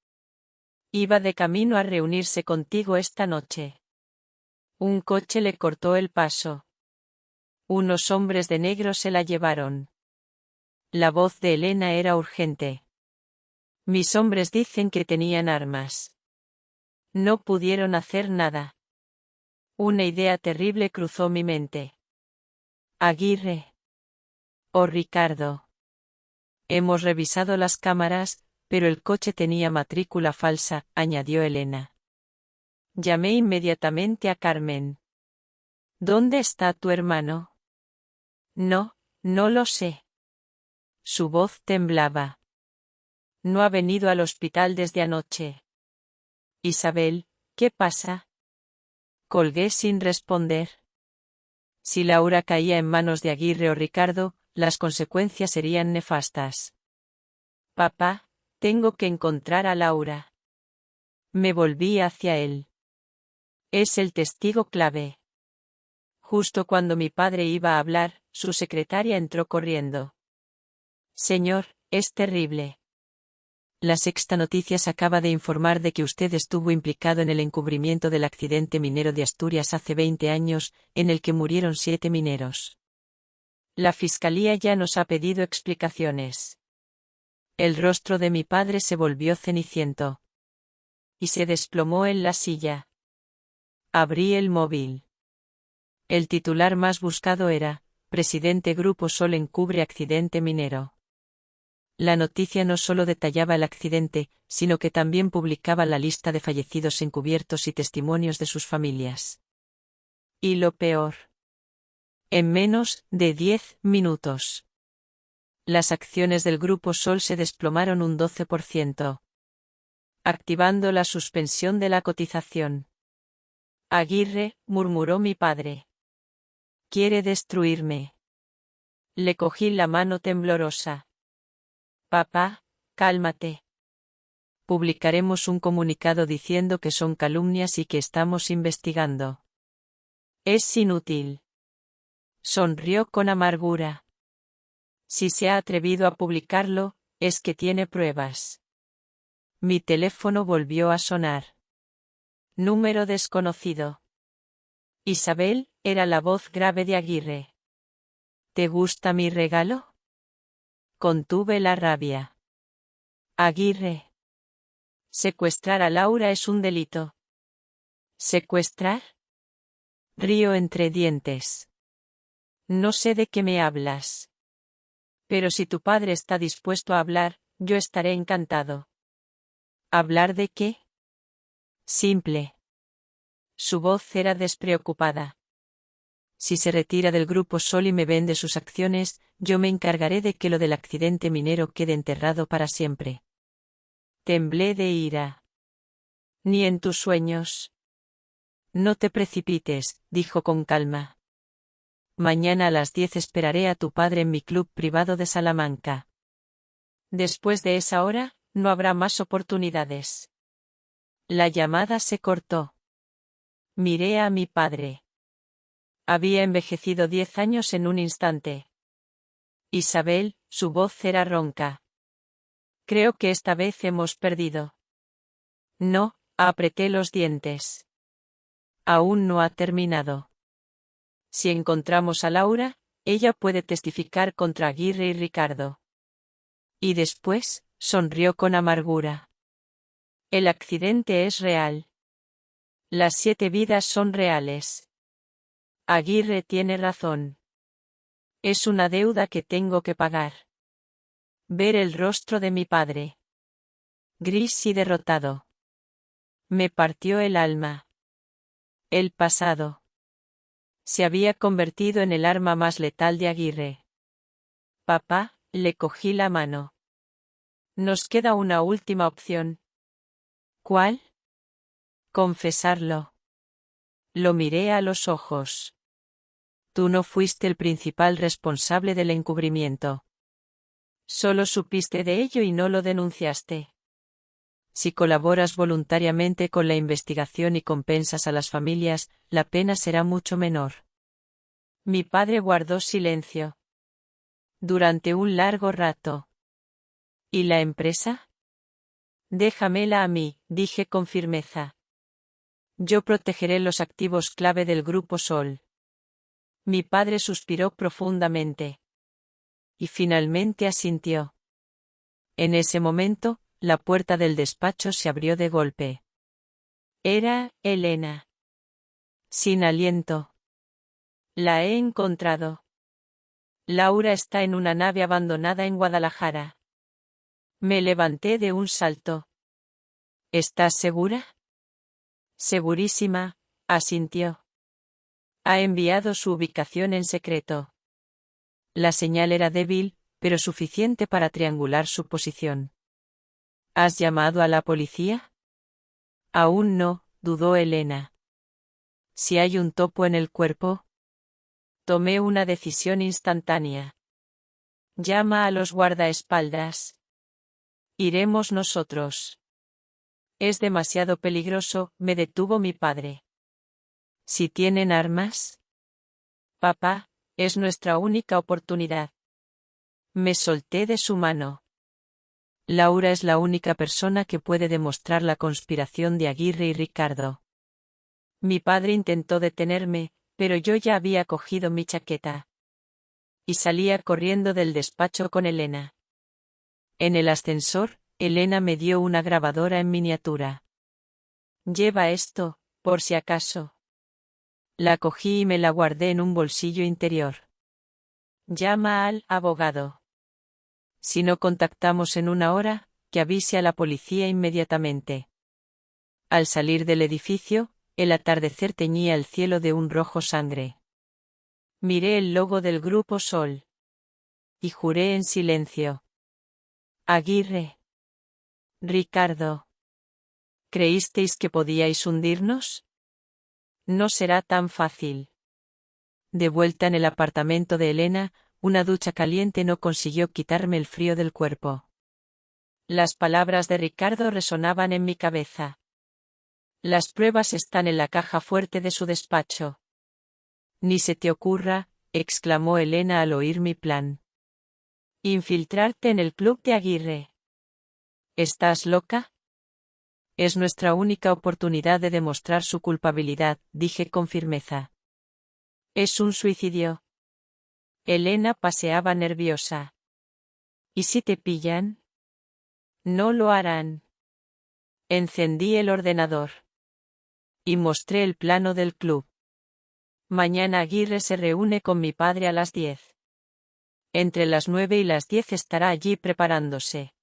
Iba de camino a reunirse contigo esta noche. Un coche le cortó el paso. Unos hombres de negro se la llevaron. La voz de Elena era urgente. Mis hombres dicen que tenían armas. No pudieron hacer nada. Una idea terrible cruzó mi mente. Aguirre. Oh, Ricardo. Hemos revisado las cámaras, pero el coche tenía matrícula falsa, añadió Elena. Llamé inmediatamente a Carmen. ¿Dónde está tu hermano? No, no lo sé. Su voz temblaba. No ha venido al hospital desde anoche. Isabel, ¿qué pasa? Colgué sin responder. Si Laura caía en manos de Aguirre o Ricardo, las consecuencias serían nefastas. Papá, tengo que encontrar a Laura. Me volví hacia él. Es el testigo clave. Justo cuando mi padre iba a hablar, su secretaria entró corriendo. Señor, es terrible. La Sexta Noticias acaba de informar de que usted estuvo implicado en el encubrimiento del accidente minero de Asturias hace 20 años, en el que murieron 7 mineros. La Fiscalía ya nos ha pedido explicaciones. El rostro de mi padre se volvió ceniciento. Y se desplomó en la silla. Abrí el móvil. El titular más buscado era: Presidente Grupo Sol encubre accidente minero. La noticia no solo detallaba el accidente, sino que también publicaba la lista de fallecidos encubiertos y testimonios de sus familias. Y lo peor. En menos de 10 minutos. Las acciones del Grupo Sol se desplomaron un 12%. Activando la suspensión de la cotización. Aguirre, murmuró mi padre. Quiere destruirme. Le cogí la mano temblorosa. Papá, cálmate. Publicaremos un comunicado diciendo que son calumnias y que estamos investigando. Es inútil. Sonrió con amargura. Si se ha atrevido a publicarlo, es que tiene pruebas. Mi teléfono volvió a sonar. Número desconocido. Isabel, era la voz grave de Aguirre. ¿Te gusta mi regalo? Contuve la rabia. Aguirre. Secuestrar a Laura es un delito. ¿Secuestrar? Río entre dientes. No sé de qué me hablas. Pero si tu padre está dispuesto a hablar, yo estaré encantado. ¿Hablar de qué? Simple. Su voz era despreocupada. Si se retira del Grupo Sol y me vende sus acciones, yo me encargaré de que lo del accidente minero quede enterrado para siempre. Temblé de ira. Ni en tus sueños. No te precipites, dijo con calma. Mañana a las 10 esperaré a tu padre en mi club privado de Salamanca. Después de esa hora, no habrá más oportunidades. La llamada se cortó. Miré a mi padre. Había envejecido 10 años en un instante. Isabel, su voz era ronca. Creo que esta vez hemos perdido. No, apreté los dientes. Aún no ha terminado. Si encontramos a Laura, ella puede testificar contra Aguirre y Ricardo. Y después, sonrió con amargura. El accidente es real. Las 7 vidas son reales. Aguirre tiene razón. Es una deuda que tengo que pagar. Ver el rostro de mi padre. Gris y derrotado. Me partió el alma. El pasado. Se había convertido en el arma más letal de Aguirre. Papá, le cogí la mano. Nos queda una última opción. ¿Cuál? Confesarlo. Lo miré a los ojos. Tú no fuiste el principal responsable del encubrimiento. Solo supiste de ello y no lo denunciaste. Si colaboras voluntariamente con la investigación y compensas a las familias, la pena será mucho menor. Mi padre guardó silencio. Durante un largo rato. ¿Y la empresa? Déjamela a mí, dije con firmeza. Yo protegeré los activos clave del Grupo Sol. Mi padre suspiró profundamente. Y finalmente asintió. En ese momento, la puerta del despacho se abrió de golpe. Era Elena. Sin aliento. La he encontrado. Laura está en una nave abandonada en Guadalajara. Me levanté de un salto. ¿Estás segura? Segurísima, asintió. Ha enviado su ubicación en secreto. La señal era débil, pero suficiente para triangular su posición. ¿Has llamado a la policía? Aún no, dudó Elena. Si hay un topo en el cuerpo. Tomé una decisión instantánea. Llama a los guardaespaldas. Iremos nosotros. Es demasiado peligroso, me detuvo mi padre. ¿Si tienen armas? Papá, Es nuestra única oportunidad. Me solté de su mano. Laura es la única persona que puede demostrar la conspiración de Aguirre y Ricardo. Mi padre intentó detenerme, pero yo ya había cogido mi chaqueta. Y salía corriendo del despacho con Elena. En el ascensor, Elena me dio una grabadora en miniatura. Lleva esto, por si acaso. La cogí y me la guardé en un bolsillo interior. Llama al abogado. Si no contactamos en 1 hora, que avise a la policía inmediatamente. Al salir del edificio, el atardecer teñía el cielo de un rojo sangre. Miré el logo del Grupo Sol. Y juré en silencio. Aguirre. Ricardo. ¿Creísteis que podíais hundirnos? No será tan fácil. De vuelta en el apartamento de Elena, una ducha caliente no consiguió quitarme el frío del cuerpo. Las palabras de Ricardo resonaban en mi cabeza. Las pruebas están en la caja fuerte de su despacho. Ni se te ocurra, exclamó Elena al oír mi plan. Infiltrarte en el club de Aguirre. ¿Estás loca? Es nuestra única oportunidad de demostrar su culpabilidad, dije con firmeza. Es un suicidio. Elena paseaba nerviosa. ¿Y si te pillan? No lo harán. Encendí el ordenador. Y mostré el plano del club. Mañana Aguirre se reúne con mi padre a las 10. Entre las 9 y las 10 estará allí preparándose.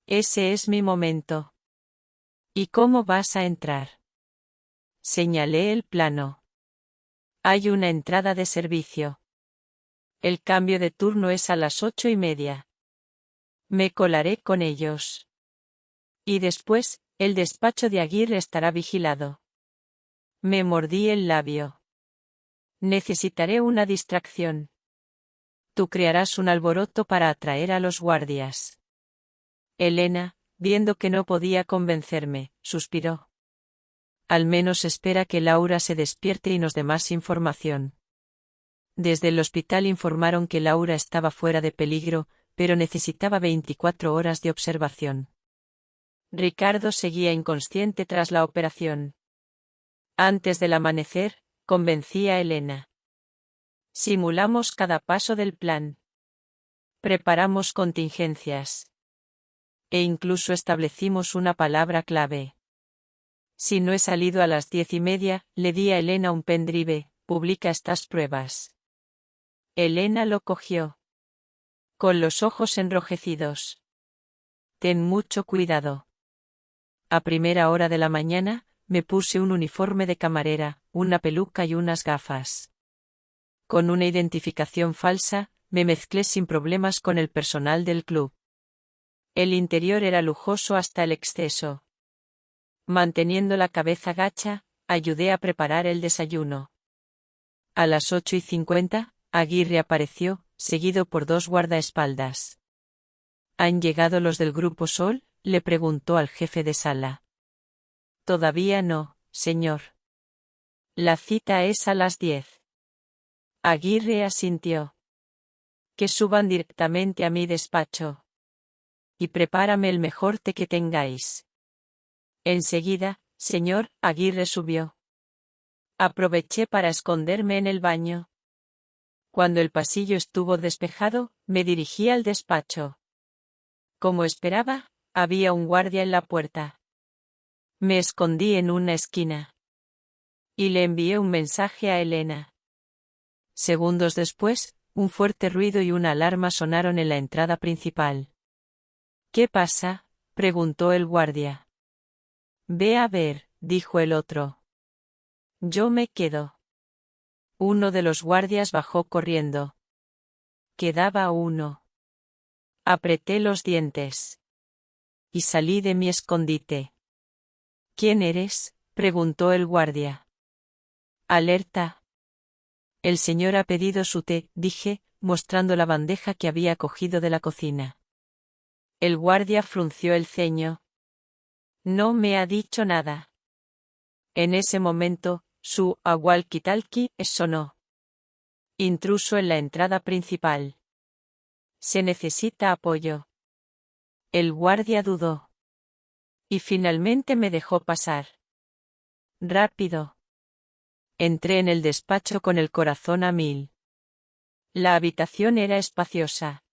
Ese es mi momento. ¿Y cómo vas a entrar? Señalé el plano. Hay una entrada de servicio. El cambio de turno es a las 8:30. Me colaré con ellos. Y después, el despacho de Aguirre estará vigilado. Me mordí el labio. Necesitaré una distracción. Tú crearás un alboroto para atraer a los guardias. Elena, viendo que no podía convencerme, suspiró. Al menos espera que Laura se despierte y nos dé más información. Desde el hospital informaron que Laura estaba fuera de peligro, pero necesitaba 24 horas de observación. Ricardo seguía inconsciente tras la operación. Antes del amanecer, convencí a Elena. Simulamos cada paso del plan. Preparamos contingencias. E incluso establecimos una palabra clave. Si no he salido a las 10:30, le di a Elena un pendrive, publica estas pruebas. Elena lo cogió. Con los ojos enrojecidos. Ten mucho cuidado. A primera hora de la mañana, me puse un uniforme de camarera, una peluca y unas gafas. Con una identificación falsa, me mezclé sin problemas con el personal del club. El interior era lujoso hasta el exceso. Manteniendo la cabeza gacha, ayudé a preparar el desayuno. A las 8:50, Aguirre apareció, seguido por 2 guardaespaldas. ¿Han llegado los del Grupo Sol?, le preguntó al jefe de sala. Todavía no, señor. La cita es a las 10. Aguirre asintió. Que suban directamente a mi despacho. Y prepárame el mejor té que tengáis. Enseguida, señor, Aguirre subió. Aproveché para esconderme en el baño. Cuando el pasillo estuvo despejado, me dirigí al despacho. Como esperaba, había un guardia en la puerta. Me escondí en una esquina. Y le envié un mensaje a Elena. Segundos después, un fuerte ruido y una alarma sonaron en la entrada principal. ¿Qué pasa?, preguntó el guardia. Ve a ver, dijo el otro. Yo me quedo. Uno de los guardias bajó corriendo. Quedaba uno. Apreté los dientes. Y salí de mi escondite. ¿Quién eres?, preguntó el guardia. Alerta. El señor ha pedido su té, dije, mostrando la bandeja que había cogido de la cocina. El guardia frunció el ceño. No me ha dicho nada. En ese momento, su walkie-talkie sonó. Intruso en la entrada principal. Se necesita apoyo. El guardia dudó. Y finalmente me dejó pasar. Rápido. Entré en el despacho con el corazón a mil. La habitación era espaciosa.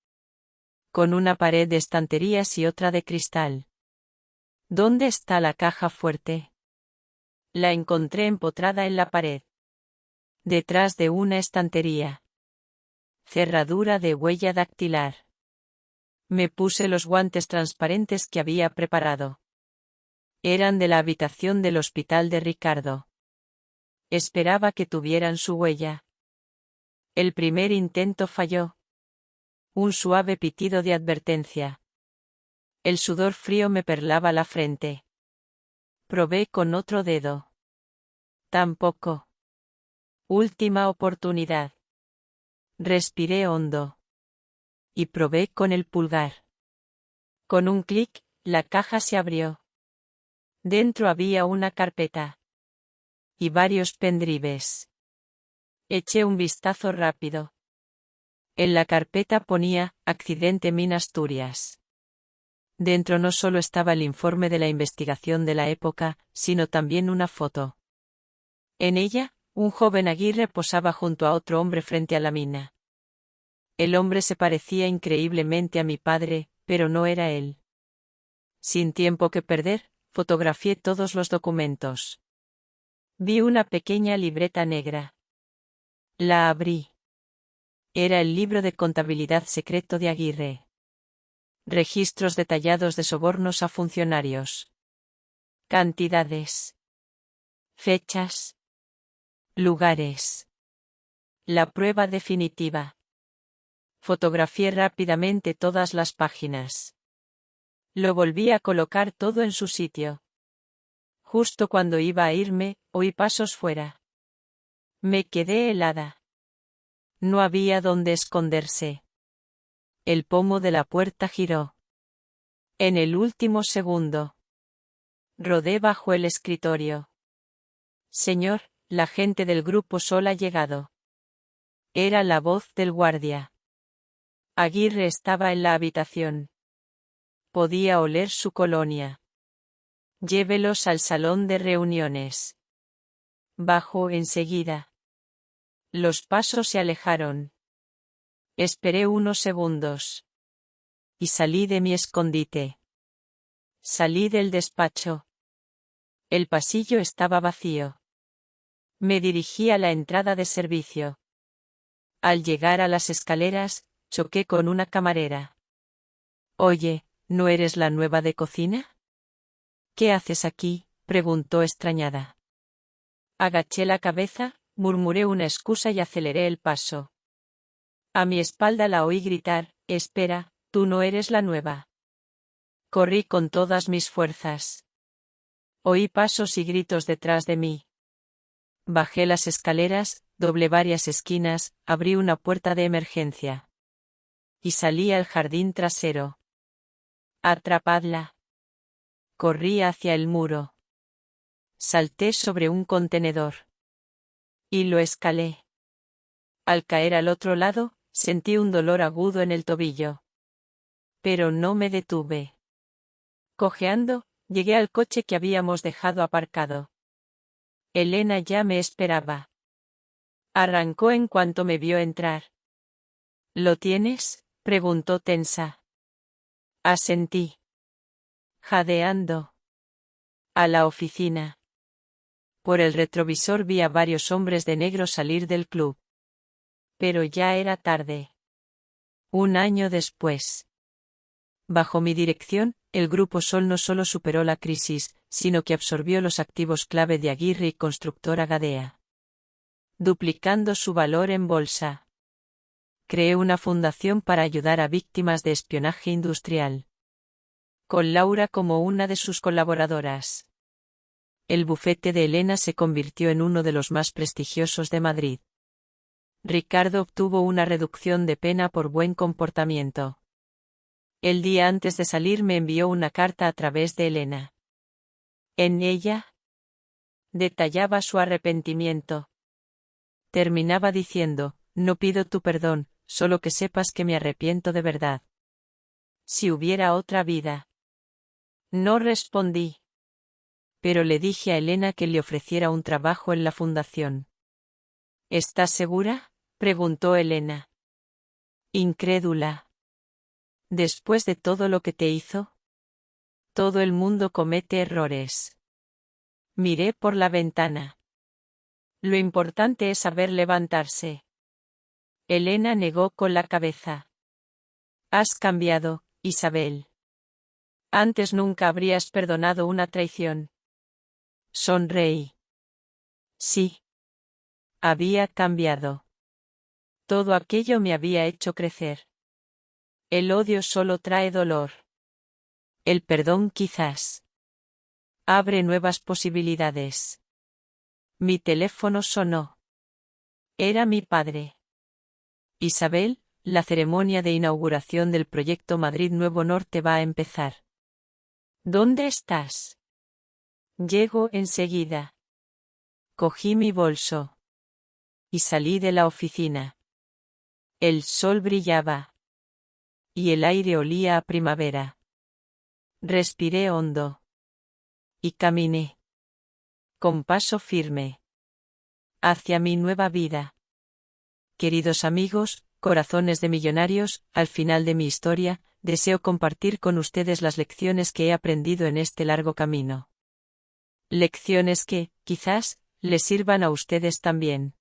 Con una pared de estanterías y otra de cristal. ¿Dónde está la caja fuerte? La encontré empotrada en la pared. Detrás de una estantería. Cerradura de huella dactilar. Me puse los guantes transparentes que había preparado. Eran de la habitación del hospital de Ricardo. Esperaba que tuvieran su huella. El primer intento falló. Un suave pitido de advertencia. El sudor frío me perlaba la frente. Probé con otro dedo. Tampoco. Última oportunidad. Respiré hondo. Y probé con el pulgar. Con un clic, la caja se abrió. Dentro había una carpeta. Y varios pendrives. Eché un vistazo rápido. En la carpeta ponía, Accidente Min Asturias. Dentro no solo estaba el informe de la investigación de la época, sino también una foto. En ella, un joven Aguirre posaba junto a otro hombre frente a la mina. El hombre se parecía increíblemente a mi padre, pero no era él. Sin tiempo que perder, fotografié todos los documentos. Vi una pequeña libreta negra. La abrí. Era el libro de contabilidad secreto de Aguirre. Registros detallados de sobornos a funcionarios. Cantidades. Fechas. Lugares. La prueba definitiva. Fotografié rápidamente todas las páginas. Lo volví a colocar todo en su sitio. Justo cuando iba a irme, oí pasos fuera. Me quedé helada. No había dónde esconderse. El pomo de la puerta giró. En el último segundo. Rodé bajo el escritorio. Señor, la gente del grupo Sol ha llegado. Era la voz del guardia. Aguirre estaba en la habitación. Podía oler su colonia. Llévelos al salón de reuniones. Bajó enseguida. Los pasos se alejaron. Esperé unos segundos. Y salí de mi escondite. Salí del despacho. El pasillo estaba vacío. Me dirigí a la entrada de servicio. Al llegar a las escaleras, choqué con una camarera. Oye, ¿no eres la nueva de cocina? ¿Qué haces aquí?, preguntó extrañada. Agaché la cabeza, murmuré una excusa y aceleré el paso. A mi espalda la oí gritar, espera, tú no eres la nueva. Corrí con todas mis fuerzas. Oí pasos y gritos detrás de mí. Bajé las escaleras, doblé varias esquinas, abrí una puerta de emergencia. Y salí al jardín trasero. Atrapadla. Corrí hacia el muro. Salté sobre un contenedor. Y lo escalé. Al caer al otro lado, sentí un dolor agudo en el tobillo. Pero no me detuve. Cojeando, llegué al coche que habíamos dejado aparcado. Elena ya me esperaba. Arrancó en cuanto me vio entrar. ¿Lo tienes?, preguntó tensa. Asentí. Jadeando. A la oficina. Por el retrovisor vi a varios hombres de negro salir del club. Pero ya era tarde. Un año después. Bajo mi dirección, el Grupo Sol no solo superó la crisis, sino que absorbió los activos clave de Aguirre y Constructora Gadea. Duplicando su valor en bolsa. Creé una fundación para ayudar a víctimas de espionaje industrial. Con Laura como una de sus colaboradoras. El bufete de Elena se convirtió en uno de los más prestigiosos de Madrid. Ricardo obtuvo una reducción de pena por buen comportamiento. El día antes de salir me envió una carta a través de Elena. En ella detallaba su arrepentimiento. Terminaba diciendo, no pido tu perdón, solo que sepas que me arrepiento de verdad. Si hubiera otra vida. No respondí. Pero le dije a Elena que le ofreciera un trabajo en la fundación. ¿Estás segura?, preguntó Elena. Incrédula. Después de todo lo que te hizo. Todo el mundo comete errores. Miré por la ventana. Lo importante es saber levantarse. Elena negó con la cabeza. Has cambiado, Isabel. Antes nunca habrías perdonado una traición. Sonreí. Sí. Había cambiado. Todo aquello me había hecho crecer. El odio solo trae dolor. El perdón quizás abre nuevas posibilidades. Mi teléfono sonó. Era mi padre. Isabel, la ceremonia de inauguración del proyecto Madrid Nuevo Norte va a empezar. ¿Dónde estás? Llego enseguida. Cogí mi bolso. Y salí de la oficina. El sol brillaba. Y el aire olía a primavera. Respiré hondo. Y caminé. Con paso firme. Hacia mi nueva vida. Queridos amigos, corazones de millonarios, al final de mi historia, deseo compartir con ustedes las lecciones que he aprendido en este largo camino. Lecciones que, quizás, les sirvan a ustedes también.